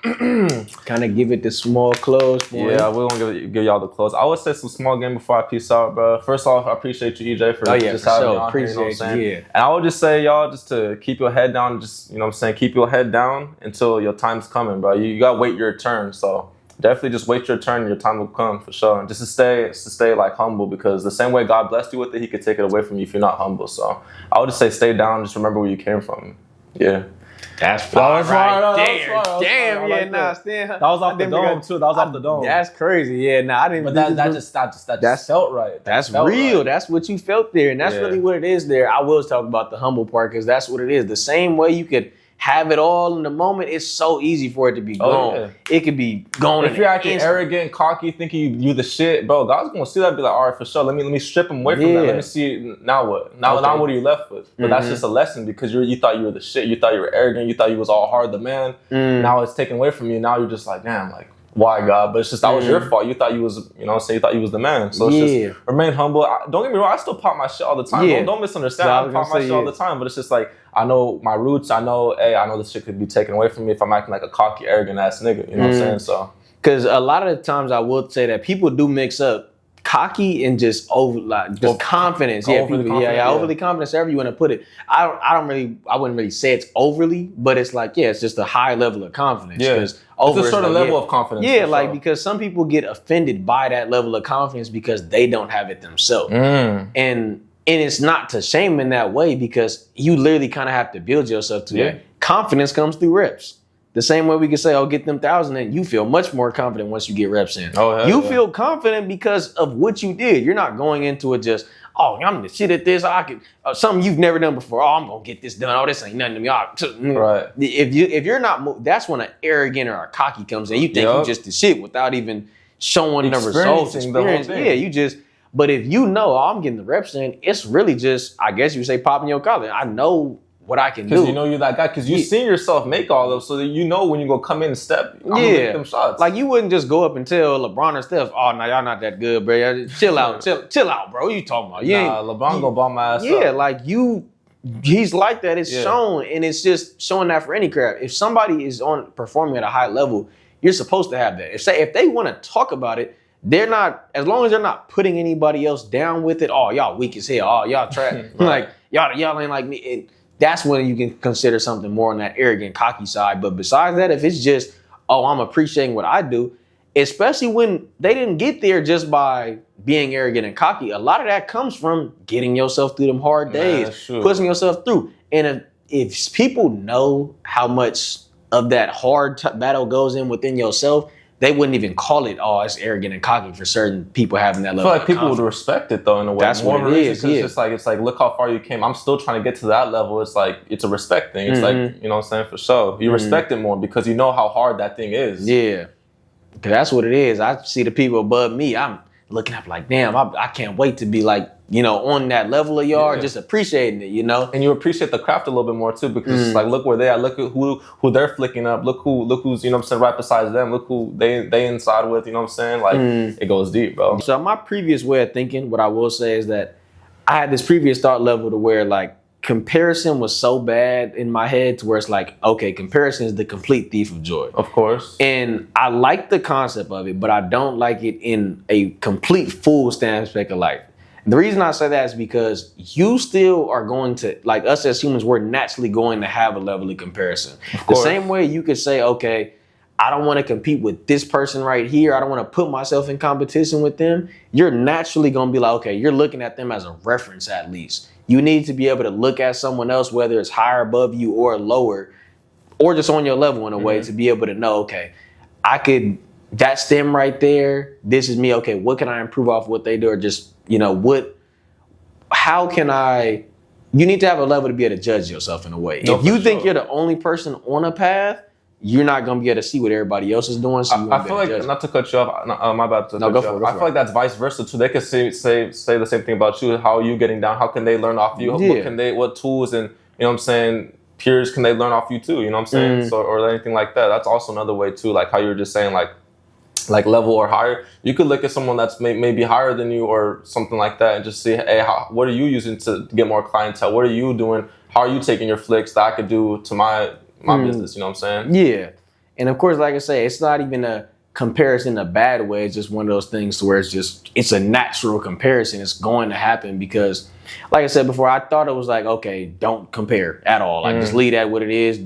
[SPEAKER 1] Kind of give it the small close.
[SPEAKER 2] Yeah, we're gonna give y'all the close. I would say some small game before I peace out, bro. First off, I appreciate you, EJ, for just having me on here, you know what I'm saying? And I would just say, y'all, just to keep your head down, just, you know what I'm saying, keep your head down until your time's coming, bro. You gotta wait your turn, so definitely just wait your turn and your time will come, for sure. And just to stay like humble, because the same way God blessed you with it, he could take it away from you if you're not humble. So I would just say stay down, just remember where you came from. Yeah.
[SPEAKER 1] That's fire right there. Damn, yeah, nah,
[SPEAKER 2] that was off the dome too. That was off the dome.
[SPEAKER 1] That's crazy. Yeah, nah, I didn't.
[SPEAKER 2] But that just felt right.
[SPEAKER 1] That's real. Right. That's what you felt there, and that's really what it is there. I will talk about the humble part because that's what it is. The same way you could have it all in the moment, it's so easy for it to be gone. Yeah. It could be gone.
[SPEAKER 2] If you're acting arrogant, cocky, thinking you the shit, bro, God's gonna see that and be like, all right, for sure. Let me strip him away from that. Let me see now what. Now what are you left with? But that's just a lesson because you thought you were the shit. You thought you were arrogant. You thought you was all hard the man. Now it's taken away from you. Now you're just like, damn, like, why, God? But it's just that was your fault. You thought you was, you know, you thought you was the man. So it's just remain humble. Don't get me wrong. I still pop my shit all the time. Don't misunderstand. I pop my shit all the time. But it's just like, I know my roots. I know this shit could be taken away from me if I'm acting like a cocky, arrogant ass nigga. You know what I'm saying? So,
[SPEAKER 1] because a lot of the times I will say that people do mix up cocky and just confidence. Overly confidence, however you want to put it. I wouldn't really say it's overly, but it's like, it's just a high level of confidence.
[SPEAKER 2] Yeah. It's a certain level of confidence.
[SPEAKER 1] Yeah, like because some people get offended by that level of confidence because they don't have it themselves. And it's not to shame in that way because you literally kind of have to build yourself to it. Confidence comes through reps. The same way we can say, oh, get them 1,000 in. You feel much more confident once you get reps in.
[SPEAKER 2] Oh,
[SPEAKER 1] you feel confident because of what you did. You're not going into it just, oh, I'm the shit at this. I could something you've never done before. Oh, I'm gonna get this done. Oh, this ain't nothing to me.
[SPEAKER 2] Right.
[SPEAKER 1] If you're not, that's when an arrogant or a cocky comes in. You think you just the shit without even showing the results. Yeah, you just. But if you know, oh, I'm getting the reps in, it's really just, I guess you say, popping your collar. I know what I can do.
[SPEAKER 2] Because you know you're that guy. Because you've seen yourself make all those, so that you know when you go come in and step, I'm gonna make them shots.
[SPEAKER 1] Like you wouldn't just go up and tell LeBron or Steph, oh, no, y'all not that good, bro. Chill out, chill out, bro. What you talking about?
[SPEAKER 2] LeBron gonna bomb my ass up.
[SPEAKER 1] Yeah, like he's like that. It's shown, and it's just showing that for any crowd. If somebody is performing at a high level, you're supposed to have that. If they want to talk about it, they're not, as long as they're not putting anybody else down with it. Oh, y'all weak as hell. Oh, y'all trash. Right. Like y'all ain't like me. That's when you can consider something more on that arrogant, cocky side. But besides that, if it's just, oh, I'm appreciating what I do, especially when they didn't get there just by being arrogant and cocky. A lot of that comes from getting yourself through them hard days, pushing yourself through. And if people know how much of that hard battle goes in within yourself, they wouldn't even call it, oh, it's arrogant and cocky for certain people having that level.
[SPEAKER 2] I feel like people would respect it though in a way.
[SPEAKER 1] That's what it is.
[SPEAKER 2] It's like, look how far you came. I'm still trying to get to that level. It's like, it's a respect thing. It's like, you know what I'm saying? For sure. You respect it more because you know how hard that thing is.
[SPEAKER 1] Yeah. Because that's what it is. I see the people above me. I'm looking up like, damn, I can't wait to be like, on that level of y'all, just appreciating it,
[SPEAKER 2] And you appreciate the craft a little bit more too, because it's like, look where they at, look at who they're flicking up, look who's, right beside them, look who they inside with, you know what I'm saying? Like, it goes deep, bro.
[SPEAKER 1] So my previous way of thinking, what I will say is that I had this previous thought level to where like comparison was so bad in my head to where it's like, okay, comparison is the complete thief of joy.
[SPEAKER 2] Of course.
[SPEAKER 1] And I like the concept of it, but I don't like it in a complete full aspect of life. The reason I say that is because you still are going to, like us as humans, we're naturally going to have a level of comparison. The same way you could say, okay, I don't want to compete with this person right here. I don't want to put myself in competition with them. You're naturally going to be like, okay, you're looking at them as a reference at least. You need to be able to look at someone else, whether it's higher above you or lower, or just on your level in a way to be able to know, okay, that's them right there. This is me. Okay, what can I improve off what they do? Or just, how can I, you need to have a level to be able to judge yourself in a way. If you think you're the only person on a path, you're not going to be able to see what everybody else is doing. So
[SPEAKER 2] I feel like, not to cut you off, my bad to cut you off. I feel like that's vice versa too. They could say the same thing about you. How are you getting down? How can they learn off you? What tools and, peers can they learn off you too? You know what I'm saying? So, or anything like that. That's also another way too. Like how you were just saying, like level or higher. You could look at someone that's maybe higher than you or something like that and just see, hey, what are you using to get more clientele? What are you doing? How are you taking your flicks that I could do to my business? You know what I'm saying?
[SPEAKER 1] Yeah. And of course, like I say, it's not even a comparison in a bad way. It's just one of those things to where it's a natural comparison. It's going to happen because, like I said before, I thought it was like, okay, don't compare at all. Like just leave that what it is.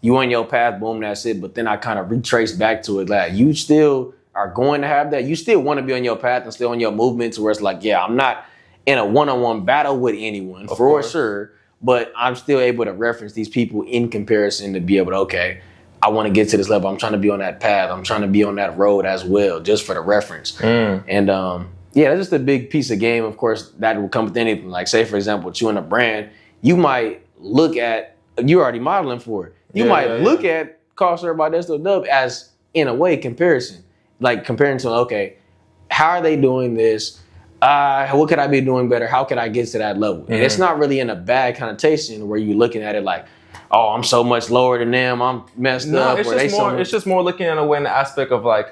[SPEAKER 1] You on your path, boom, that's it. But then I kind of retraced back to it. Like you still are going to have that. You still want to be on your path and still on your movement to where it's like, yeah, I'm not in a one-on-one battle with anyone for sure, but I'm still able to reference these people in comparison to be able to, okay, I want to get to this level. I'm trying to be on that path. I'm trying to be on that road as well, just for the reference. And that's just a big piece of game. Of course, that will come with anything. Like say, for example, with you in a brand, you might look at, you're already modeling for it. You might look at Call Served by Desto Dub as, in a way, comparison. Like comparing to, okay, how are they doing this? What could I be doing better? How could I get to that level? And it's not really in a bad connotation where you're looking at it like, oh, I'm so much lower than them. I'm messed up.
[SPEAKER 2] It's just more looking at a way in the aspect of like,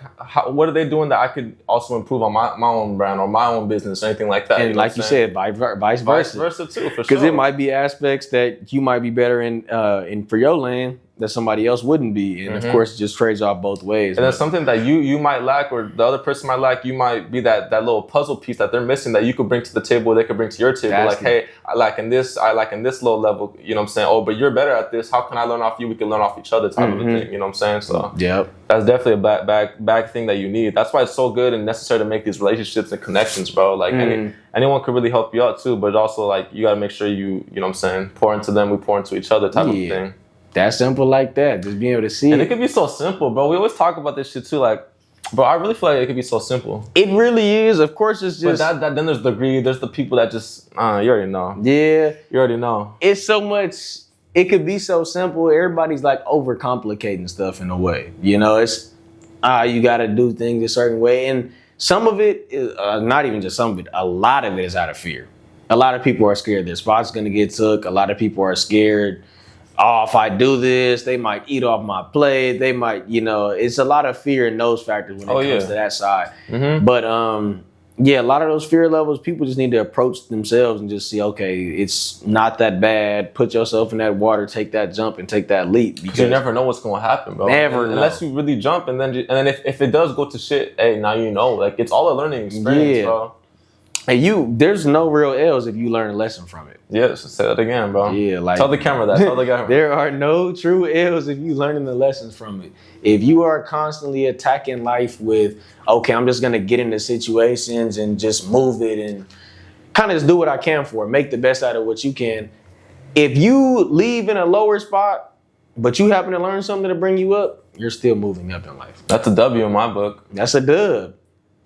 [SPEAKER 2] what are they doing that I could also improve on my own brand or my own business or anything like that.
[SPEAKER 1] And like you said, vice versa.
[SPEAKER 2] Vice versa too, for sure.
[SPEAKER 1] Because it might be aspects that you might be better in for your lane that somebody else wouldn't be. And of course, it just trades off both ways.
[SPEAKER 2] And that's something that you might lack or the other person might lack. You might be that little puzzle piece that they're missing that you could bring to the table, they could bring to your table. Hey, I lack in this low level, you know what I'm saying? Oh, but you're better at this. How can I learn off you? We can learn off each other type of a thing, you know what I'm saying? So that's definitely a back thing that you need. That's why it's so good and necessary to make these relationships and connections, bro. Like anyone could really help you out too, but also like you gotta make sure you know what I'm saying, pour into them, we pour into each other type of thing.
[SPEAKER 1] That simple like that. Just being able to see
[SPEAKER 2] and it could be so simple, bro. We always talk about this shit too, like, bro, I really feel like it could be so simple.
[SPEAKER 1] It really is. Of course, it's just...
[SPEAKER 2] But then there's the greed. There's the people that just... you already know.
[SPEAKER 1] Yeah.
[SPEAKER 2] You already know.
[SPEAKER 1] It's so much... It could be so simple. Everybody's like overcomplicating stuff in a way. You know, it's... you got to do things a certain way. And some of it is... not even just some of it. A lot of it is out of fear. A lot of people are scared their spot's going to get took. A lot of people are scared... if I do this, they might eat off my plate. They might, it's a lot of fear in those factors when it comes to that side. Mm-hmm. But a lot of those fear levels, people just need to approach themselves and just see, okay, it's not that bad. Put yourself in that water, take that jump, and take that leap.
[SPEAKER 2] Because you never know what's going to happen, bro. Unless you really jump, and then if it does go to shit, hey, now you know. Like, it's all a learning experience, bro.
[SPEAKER 1] And there's no real L's if you learn a lesson from it.
[SPEAKER 2] Yes, say that again, bro.
[SPEAKER 1] Yeah, like
[SPEAKER 2] tell the camera that. Tell the camera.
[SPEAKER 1] There are no true L's if you learning the lessons from it. If you are constantly attacking life with, okay, I'm just gonna get into situations and just move it and kind of just do what I can for it, make the best out of what you can. If you leave in a lower spot, but you happen to learn something to bring you up, you're still moving up in life.
[SPEAKER 2] That's a W in my book.
[SPEAKER 1] That's a dub.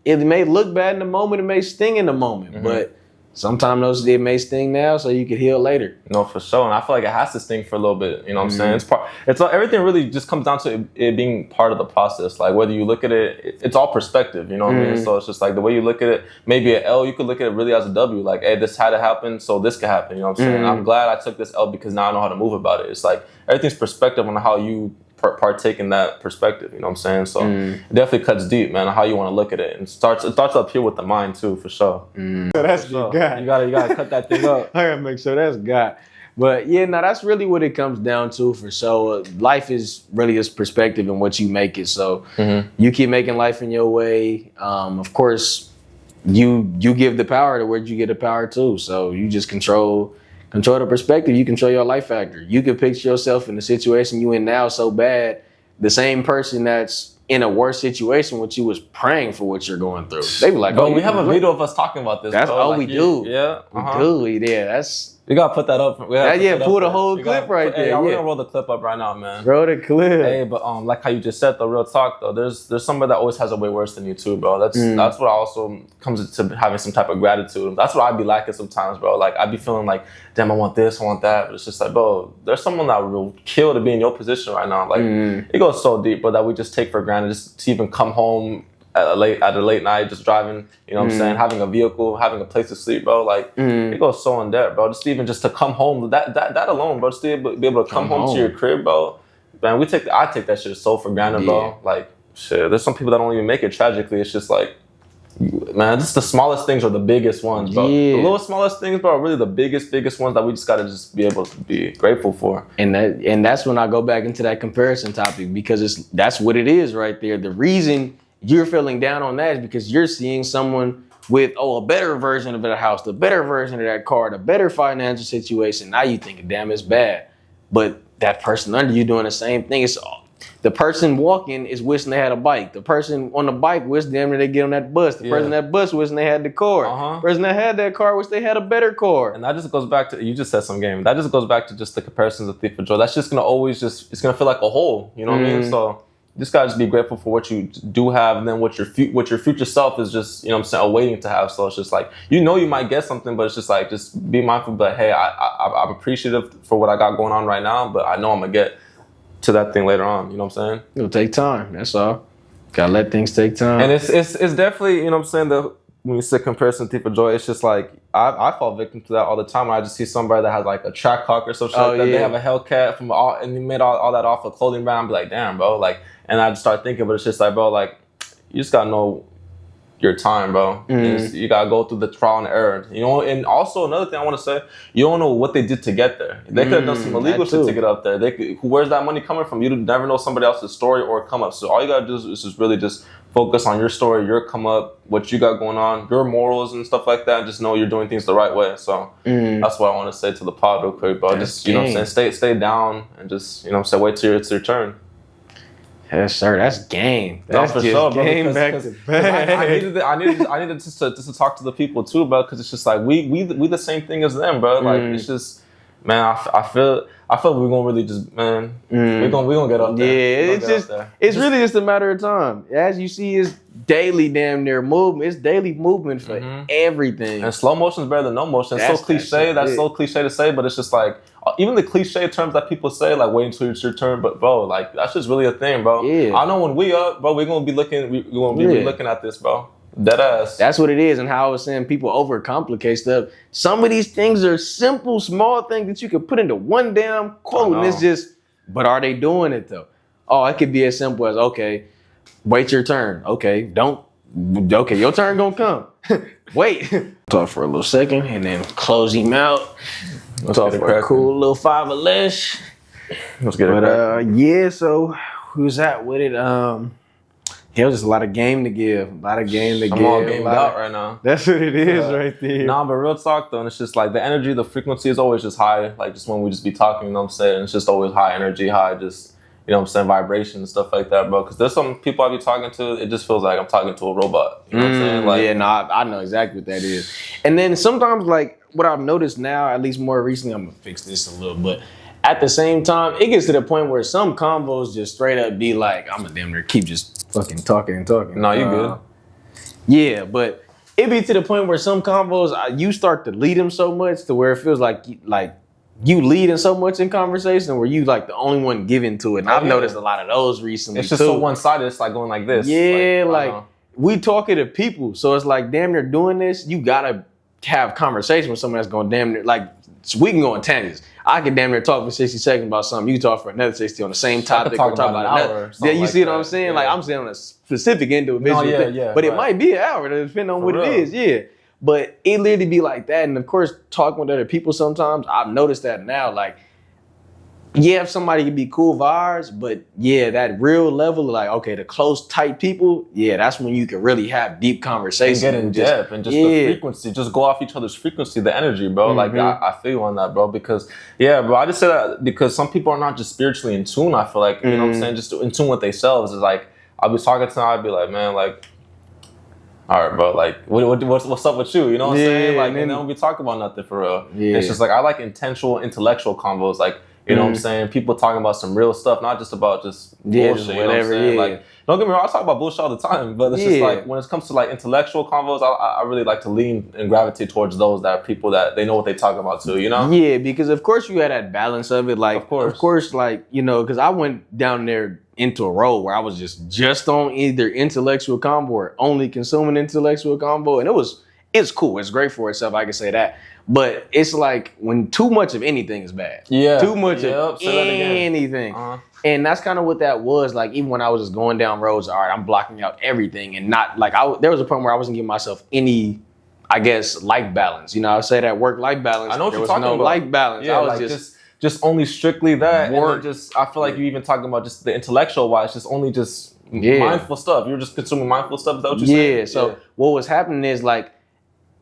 [SPEAKER 1] It may look bad in the moment, it may sting in the moment, but sometimes it may sting now so you can heal later.
[SPEAKER 2] No, for sure. And I feel like it has to sting for a little bit. You know what I'm saying? Everything really just comes down to it being part of the process. Like whether you look at it, it's all perspective. You know what I mean? So it's just like the way you look at it, maybe an L, you could look at it really as a W. Like, hey, this had to happen, so this could happen. You know what I'm saying? I'm glad I took this L because now I know how to move about it. It's like everything's perspective on how you partake in that perspective, you know what I'm saying? So it definitely cuts deep, man, on how you want to look at it. And it starts up here with the mind too, for sure.
[SPEAKER 1] So that's
[SPEAKER 2] sure.
[SPEAKER 1] God.
[SPEAKER 2] You gotta cut that thing up.
[SPEAKER 1] I gotta make sure that's God. But that's really what it comes down to for sure. Life is really just perspective and what you make it. So you keep making life in your way. Of course, you give the power to where you get the power to. So you just control the perspective. You control your life factor. You can picture yourself in the situation you in now so bad, the same person that's in a worse situation when you was praying for what you're going through. They be like,
[SPEAKER 2] bro, we have a video of us talking about this.
[SPEAKER 1] That's all we do.
[SPEAKER 2] Yeah.
[SPEAKER 1] We do. Yeah, that's...
[SPEAKER 2] We gotta put that up.
[SPEAKER 1] Pull the whole clip right there.
[SPEAKER 2] We're gonna roll the clip up right now, man.
[SPEAKER 1] Roll the clip.
[SPEAKER 2] Hey, but like how you just said, the real talk though, there's somebody that always has it way worse than you too, bro. That's what also comes to having some type of gratitude. That's what I'd be lacking sometimes, bro. Like I'd be feeling like, damn, I want this, I want that, but it's just like, bro, there's someone that will kill to be in your position right now. Like it goes so deep, bro, that we just take for granted just to even come home at a late night, just driving, you know what I'm saying, having a vehicle, having a place to sleep, bro. Like it goes so in depth, bro. Just to come home, that alone, bro, just to be able to come home to your crib, bro. Man, I take that shit so for granted, bro. Like shit, there's some people that don't even make it tragically. It's just like, man, just the smallest things are the biggest ones, bro. The little smallest things, bro, are really the biggest ones that we just gotta just be able to be grateful for.
[SPEAKER 1] And that's when I go back into that comparison topic, because that's what it is right there. The reason you're feeling down on that is because you're seeing someone with a better version of that house, the better version of that car, the better financial situation. Now you think, damn, it's bad. But that person under you doing the same thing. It's the person walking is wishing they had a bike. The person on the bike wish damn near they get on that bus. The person on that bus wishing they had the car. The person that had that car wish they had a better car.
[SPEAKER 2] And that just goes back to, you just said some game. That just goes back to just the comparisons of thief of joy. That's just gonna always it's gonna feel like a hole. You know what I mean? So you just gotta just be grateful for what you do have, and then what your future self is just, you know what I'm saying, awaiting to have. So it's just like, you might get something, but it's just like, just be mindful. But hey, I'm appreciative for what I got going on right now, but I know I'm gonna get to that thing later on. You know what I'm saying?
[SPEAKER 1] It'll take time. That's all. Gotta let things take time.
[SPEAKER 2] And it's definitely, you know what I'm saying, when you say comparison thief of joy, it's just like I fall victim to that all the time. I just see somebody that has like a track hawk or something like that. They have a Hellcat and they made all that off a clothing brand. I'm like, damn, bro, like. And I just start thinking, but it's just like, bro, like, you just gotta know your time, bro. You gotta go through the trial and error, you know. And also another thing I want to say, you don't know what they did to get there. They could have done some illegal shit to get up there. Where's that money coming from? You never know somebody else's story or come up. So all you gotta do is just really just focus on your story, your come up, what you got going on, your morals and stuff like that. Just know you're doing things the right way. So that's what I want to say to the pod real quick, bro.
[SPEAKER 1] That's
[SPEAKER 2] just, you know what I'm saying, stay down and just, you know what I'm saying, wait till it's your turn.
[SPEAKER 1] Yes, sir. That's game. That's
[SPEAKER 2] for
[SPEAKER 1] just
[SPEAKER 2] sure, bro,
[SPEAKER 1] game back to back.
[SPEAKER 2] I needed just to talk to the people too, bro, because it's just like we the same thing as them, bro. Like it's just, man, I feel I feel we're gonna really just, man, we're gonna get up there.
[SPEAKER 1] Yeah, it's really just a matter of time. As you see, it's daily damn near movement. It's daily movement for everything.
[SPEAKER 2] And slow motion is better than no motion. It's so cliche. That's so cliche to say, but it's just like even the cliche terms that people say, like wait until it's your turn. But bro, like that's just really a thing, bro. Yeah. I know when we up, bro, we're gonna be looking. We're gonna be looking at this, bro. Dead ass.
[SPEAKER 1] That's what it is, and how I was saying people overcomplicate stuff. Some of these things are simple, small things that you can put into one damn quote, and it's just. But are they doing it though? Oh, it could be as simple as okay, wait your turn. Okay, your turn gonna come. Wait. Talk for a little second, and then close him out.
[SPEAKER 2] Let's talk
[SPEAKER 1] for a cool little 5 of lesh.
[SPEAKER 2] Let's get it.
[SPEAKER 1] Yeah. So who's that with it? Yeah, it was just a lot of game to give. I'm all gamed
[SPEAKER 2] out right now.
[SPEAKER 1] That's what it is right there.
[SPEAKER 2] Nah, but real talk though, and it's just like the energy, the frequency is always just high. Like just when we just be talking, you know what I'm saying? It's just always high energy, high just, you know what I'm saying, vibration and stuff like that, bro. Because there's some people I be talking to, it just feels like I'm talking to a robot. You know what I'm saying? Like,
[SPEAKER 1] yeah, no, I know exactly what that is. And then sometimes, like, what I've noticed now, at least more recently, I'm going to fix this a little, but at the same time, it gets to the point where some combos just straight up be like, I'm a damn near keep just fucking talking and talking.
[SPEAKER 2] No, you good.
[SPEAKER 1] Yeah, but it be to the point where some combos, you start to lead them so much to where it feels like you leading so much in conversation where you like the only one giving to it. And I've noticed a lot of those recently.
[SPEAKER 2] It's just so one-sided. It's like going like this.
[SPEAKER 1] Yeah, like we talking to people. So it's like damn near doing this. You gotta have conversation with someone that's going damn near like so we can go in tangents. I can damn near talk for 60 seconds about something. You can talk for another 60 on the same topic.
[SPEAKER 2] Or talk about another.
[SPEAKER 1] Yeah, you see what I'm saying? Yeah. Like I'm saying on a specific individual thing. But it might be an hour depending on what it is. Yeah. But it literally be like that. And of course, talking with other people sometimes, I've noticed that now. Like, yeah, if somebody can be cool vibes, but yeah, that real level, like, okay, the close, tight people, yeah, that's when you can really have deep conversations.
[SPEAKER 2] And get in depth and just the frequency, just go off each other's frequency, the energy, bro. Like, I feel you on that, bro. Because, yeah, bro, I just say that because some people are not just spiritually in tune, I feel like, you know what I'm saying? Just in tune with themselves. It's like, I'll be talking to them, I'd be like, man, like, all right, bro, like, what's up with you? You know what I'm saying? Like, and then we'll be talking about nothing for real. Yeah. It's just like, I like intentional, intellectual convos. Like, you know what I'm saying? People talking about some real stuff, not just about just bullshit.
[SPEAKER 1] Just whatever,
[SPEAKER 2] you know what I'm saying? Like, don't get me wrong, I talk about bullshit all the time, but it's just like, when it comes to like intellectual convos, I really like to lean and gravitate towards those that are people that they know what they talking about too, you know?
[SPEAKER 1] Yeah, because of course you had that balance of it. Like, of course, like, you know, because I went down there into a role where I was just on either intellectual combo or only consuming intellectual combo, and it's cool. It's great for itself. I can say that. But it's like when too much of anything is bad. Yeah. Too much of anything. And that's kind of what that was. Like, even when I was just going down roads, all right, I'm blocking out everything and not like there was a point where I wasn't giving myself any, I guess, life balance. You know, I say that work-life balance.
[SPEAKER 2] I know what you're talking about.
[SPEAKER 1] Life balance.
[SPEAKER 2] Yeah, I was just only strictly that. Work. And just I feel like you even talking about just the intellectual wise, just only just mindful stuff. You're just consuming mindful stuff. Is that what you're saying?
[SPEAKER 1] Yeah. So what was happening is like,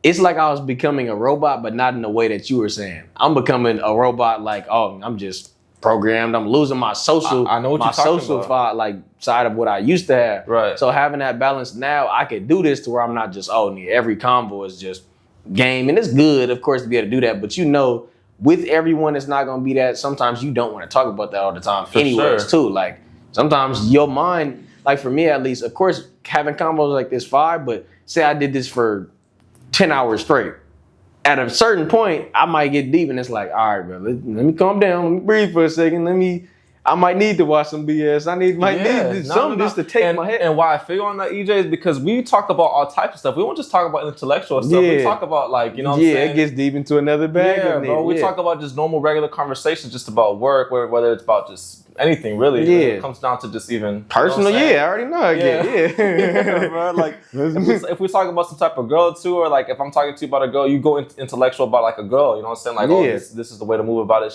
[SPEAKER 1] it's like I was becoming a robot, but not in the way that you were saying. I'm becoming a robot like, oh, I'm just programmed. I'm losing my social,
[SPEAKER 2] I know what you're talking about.
[SPEAKER 1] Like side of what I used to have.
[SPEAKER 2] Right.
[SPEAKER 1] So having that balance now, I could do this to where I'm not just, every combo is just game. And it's good, of course, to be able to do that. But you know, with everyone, it's not going to be that. Sometimes you don't want to talk about that all the time anyways, too. Like, sometimes your mind, like for me at least, of course, having combos like this fine, but say I did this for 10 hours straight. At a certain point, I might get deep and it's like, all right, bro, let me calm down. Let me breathe for a second. I might need to watch some BS. Might need something just to take my head.
[SPEAKER 2] And why I feel on that, EJ, is because we talk about all types of stuff. We won't just talk about intellectual stuff. We talk about like, you know what I'm saying?
[SPEAKER 1] Yeah, it gets deep into another bag.
[SPEAKER 2] Yeah, bro. We talk about just normal, regular conversations just about work, whether it's about just anything really. It comes down to just even
[SPEAKER 1] personal. You know I already know. Yeah.
[SPEAKER 2] Bro, like if we talk about some type of girl too, or like if I'm talking to you about a girl, you go intellectual about like a girl. You know what I'm saying? Like, this is the way to move about it.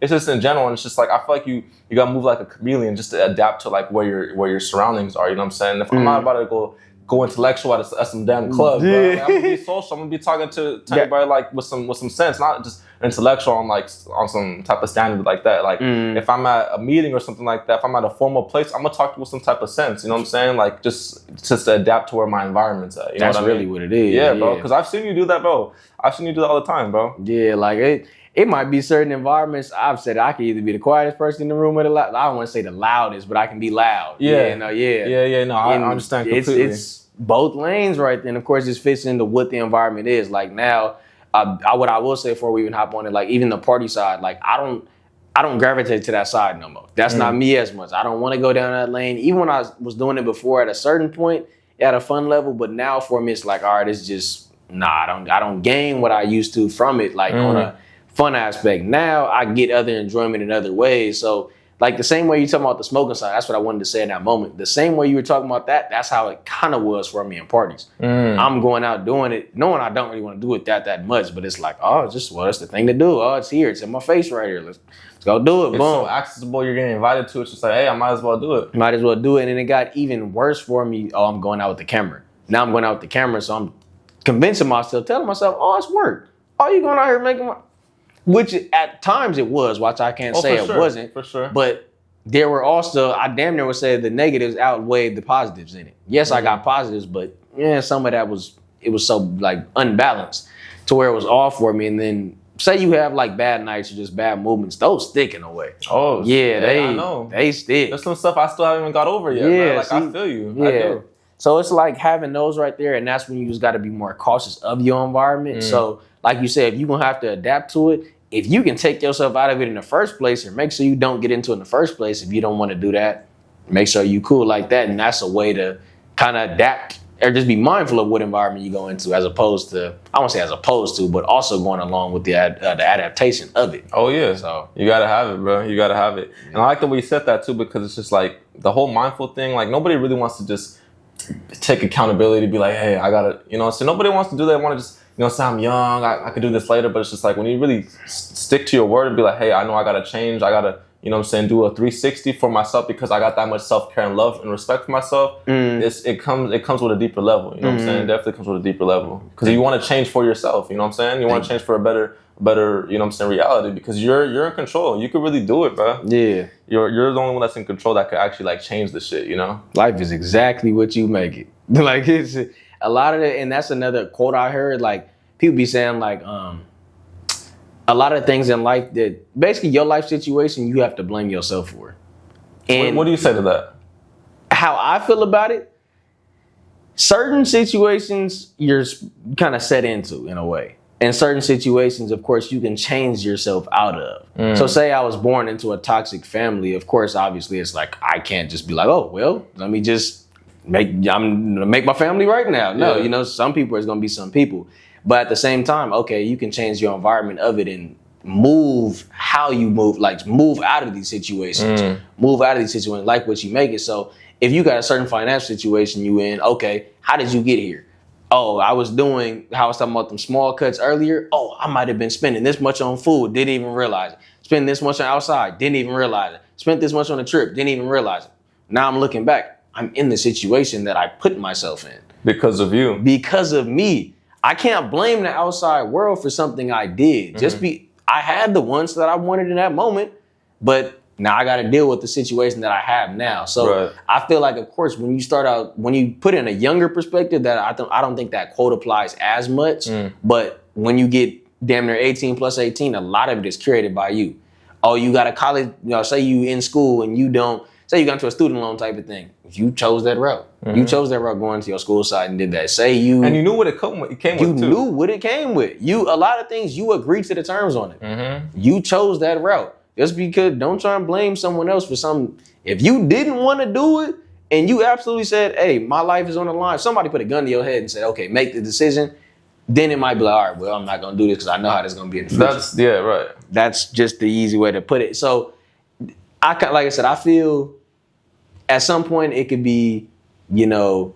[SPEAKER 2] It's just in general, and it's just like I feel like you gotta move like a chameleon just to adapt to like where your surroundings are. You know what I'm saying? If I'm not about to go intellectual at some damn club, bro. Like, I'm gonna be social. I'm gonna be talking to anybody like with some sense, not just intellectual on some type of standard like that. Like if I'm at a meeting or something like that, if I'm at a formal place, I'm gonna talk to with some type of sense. You know what I'm saying? Like just to adapt to where my environment's at. You know
[SPEAKER 1] That's
[SPEAKER 2] what I mean?
[SPEAKER 1] really what it is.
[SPEAKER 2] Yeah, bro. Because I've seen you do that, bro. I've seen you do that all the time, bro.
[SPEAKER 1] Yeah, like it might be certain environments. I've said I can either be the quietest person in the room or the loud. I don't want to say the loudest, but I can be loud.
[SPEAKER 2] Yeah,
[SPEAKER 1] no,
[SPEAKER 2] I understand completely.
[SPEAKER 1] It's both lanes right then. Of course, it fits into what the environment is. Like now, what I will say before we even hop on it, like even the party side, like I don't gravitate to that side no more. That's not me as much. I don't want to go down that lane. Even when I was doing it before at a certain point at a fun level, but now for me it's like, all right, it's just I don't gain what I used to from it, like on a fun aspect. Now I get other enjoyment in other ways. So like the same way you talking about the smoking side, that's what I wanted to say in that moment. The same way you were talking about that, that's how it kind of was for me in parties. I'm going out doing it, knowing I don't really want to do it that much, but it's like, oh, it's just, well, it's the thing to do. Oh, it's here. It's in my face right here. Let's go do it.
[SPEAKER 2] It's
[SPEAKER 1] Boom.
[SPEAKER 2] so accessible. You're getting invited to it. It's just like, hey, I might as well do it.
[SPEAKER 1] Might as well do it. And it got even worse for me. Oh, I'm going out with the camera. Now I'm going out with the camera, so I'm convincing myself, telling myself, oh, it's work. Oh, you going out here making my... Which at times it was. Watch, I can't say it wasn't.
[SPEAKER 2] For sure.
[SPEAKER 1] But there were also, I damn near would say the negatives outweighed the positives in it. Yes, I got positives, but yeah, some of that it was so like unbalanced to where it was all for me. And then say you have like bad nights or just bad movements, those stick in a way.
[SPEAKER 2] Oh,
[SPEAKER 1] yeah,
[SPEAKER 2] I know.
[SPEAKER 1] They stick.
[SPEAKER 2] There's some stuff I still haven't even got over yet. Yeah, like I feel you.
[SPEAKER 1] Yeah.
[SPEAKER 2] I do.
[SPEAKER 1] So it's like having those right there, and that's when you just got to be more cautious of your environment. So like you said, if you're going to have to adapt to it, if you can take yourself out of it in the first place, or make sure you don't get into it in the first place, if you don't want to do that, make sure you cool like that. And that's a way to kind of adapt or just be mindful of what environment you go into, as opposed to, I won't say as opposed to, but also going along with the adaptation of it.
[SPEAKER 2] Oh, yeah.
[SPEAKER 1] So
[SPEAKER 2] you got to have it, bro. You got to have it. And I like the way you said that, too, because it's just like the whole mindful thing. Like, nobody really wants to just take accountability, be like, hey, I got to, you know, so nobody wants to do that. They want to just, you know, say I'm young, I could do this later. But it's just like when you really stick to your word and be like, hey, I know I got to change. I got to, you know what I'm saying, do a 360 for myself because I got that much self-care and love and respect for myself. It comes with a deeper level. You know what I'm saying? It definitely comes with a deeper level. Because you want to change for yourself. You know what I'm saying? You want to change for a better, you know what I'm saying, reality, because you're in control. You could really do it, bro.
[SPEAKER 1] Yeah.
[SPEAKER 2] You're the only one that's in control that could actually like change the shit, you know?
[SPEAKER 1] Life is exactly what you make it. Like it's a lot of it, and that's another quote I heard, like people be saying like a lot of things in life that basically your life situation you have to blame yourself for. And
[SPEAKER 2] what do you say to that?
[SPEAKER 1] How I feel about it, certain situations you're kind of set into in a way. And certain situations, of course, you can change yourself out of. So say I was born into a toxic family, of course, obviously it's like I can't just be like, oh, well, let me just I'm gonna make my family right now. No, you know, some people is gonna be some people. But at the same time, okay, you can change your environment of it and move how you move, like move out of these situations. Move out of these situations, like what you make it. So if you got a certain financial situation you in, okay, how did you get here? Oh, I was talking about them small cuts earlier. Oh, I might have been spending this much on food, didn't even realize it. Spending this much on outside, didn't even realize it. Spent this much on a trip, didn't even realize it. Now I'm looking back, I'm in the situation that I put myself in.
[SPEAKER 2] Because of you.
[SPEAKER 1] Because of me. I can't blame the outside world for something I did. I had the ones that I wanted in that moment, but now I got to deal with the situation that I have now. So I feel like, of course, when you put in a younger perspective, that I don't think that quote applies as much. But when you get damn near 18 plus 18, a lot of it is curated by you. Oh, you got a college, you know, say you in school and you don't, say you got into a student loan type of thing. You chose that route. You chose that route going to your school side and did that. And
[SPEAKER 2] you knew what it came with too.
[SPEAKER 1] You knew what it came with. A lot of things, you agreed to the terms on it. You chose that route. Just because, don't try and blame someone else for something. If you didn't want to do it and you absolutely said, hey, my life is on the line, somebody put a gun to your head and said, okay, make the decision, then it might be like, all right, well, I'm not going to do this because I know how this is going to be in the future. That's just the easy way to put it. So, like I said, I feel at some point it could be, you know,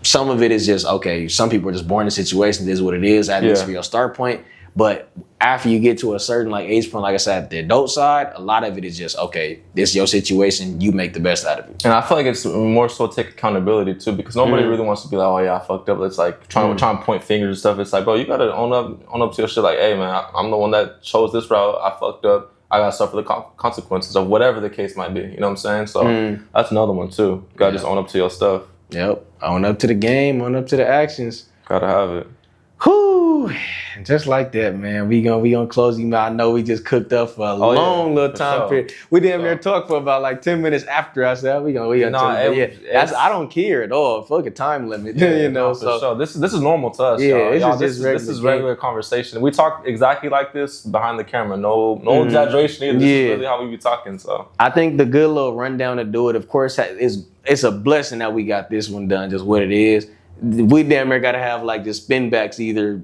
[SPEAKER 1] some of it is just, okay, some people are just born in situations, this is what it is, at least for your start point. But after you get to a certain like age point, like I said, the adult side, a lot of it is just, okay, this is your situation, you make the best out of it.
[SPEAKER 2] And I feel like it's more so take accountability too, because nobody really wants to be like, oh yeah, I fucked up. It's like trying to point fingers and stuff. It's like, bro, you gotta own up to your shit. Like, hey man, I'm the one that chose this route. I fucked up. I gotta suffer the consequences of whatever the case might be. You know what I'm saying? So that's another one too. You gotta just own up to your stuff.
[SPEAKER 1] Yep. Own up to the game, own up to the actions.
[SPEAKER 2] Gotta have it.
[SPEAKER 1] Whew. Whew. Just like that, man. We gonna close him out. I know we just cooked up for a long little time period. We damn near talk for about like 10 minutes after I said we gonna I don't care at all. Fuck a time limit. You know,
[SPEAKER 2] for sure. This is normal to us.
[SPEAKER 1] Yeah,
[SPEAKER 2] y'all.
[SPEAKER 1] This
[SPEAKER 2] is regular conversation. We talk exactly like this behind the camera. No exaggeration either. This is really how we be talking. So
[SPEAKER 1] I think the good little rundown to do it, of course, it's a blessing that we got this one done. Just what it is. We damn near gotta have like the spin backs either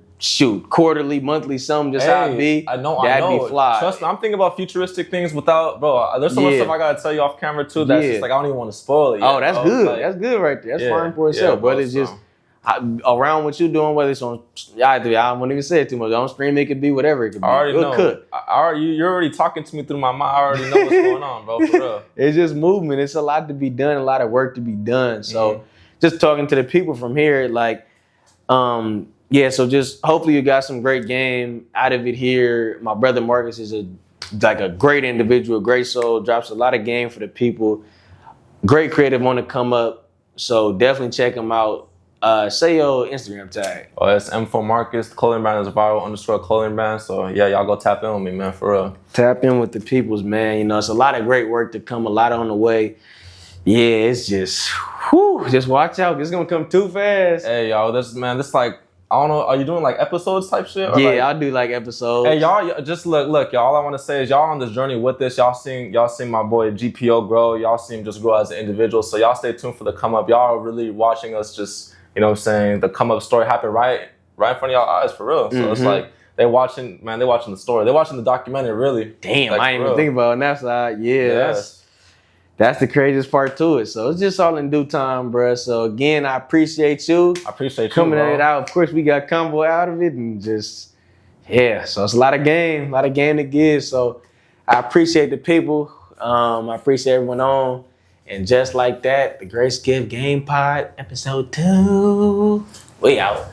[SPEAKER 1] quarterly, monthly, something just how it be.
[SPEAKER 2] I know.
[SPEAKER 1] Be fly.
[SPEAKER 2] Trust me, I'm thinking about futuristic things without, bro. There's so much stuff I gotta tell you off camera too. That's just like I don't even want to spoil it.
[SPEAKER 1] Oh, that's good. Like, that's good right there. That's fine for itself. But it's just around what you're doing, whether it's on, I won't even say it too much. On stream, it could be whatever it could be.
[SPEAKER 2] I already know. You're already talking to me through my mind. I already know what's going on, bro. For real.
[SPEAKER 1] It's just movement. It's a lot to be done. A lot of work to be done. So. Just talking to the people from here, like, so just hopefully you got some great game out of it here. My brother Marcus is a great individual, great soul, drops a lot of game for the people. Great creative on the come up. So definitely check him out. Say your Instagram tag.
[SPEAKER 2] Oh, it's M4Marcus. The clothing brand is viral_clothing brand. So yeah, y'all go tap in with me, man, for real.
[SPEAKER 1] Tap in with the peoples, man. You know, it's a lot of great work to come, a lot on the way. Yeah, it's just, just watch out. It's gonna come too fast.
[SPEAKER 2] Hey, y'all, this like, I don't know. Are you doing like episodes type shit?
[SPEAKER 1] Or I'll do like episodes.
[SPEAKER 2] Hey, y'all, just look, y'all. All I want to say is y'all on this journey with this. Y'all seen my boy GPO grow. Y'all seen him just grow as an individual. So y'all stay tuned for the come up. Y'all are really watching us. Just the come up story happen right in front of y'all eyes for real. So it's like they watching the story. They're watching the documentary. Really.
[SPEAKER 1] Damn, like, I didn't even think about it on that side. Yeah. That's the craziest part to it. So it's just all in due time, bro. So again, I appreciate you.
[SPEAKER 2] I appreciate you
[SPEAKER 1] coming it out. Of course, we got combo out of it and just, so it's a lot of game to give. So I appreciate the people. I appreciate everyone on. And just like that, the Grace Gift Game Pod, episode 2. We out.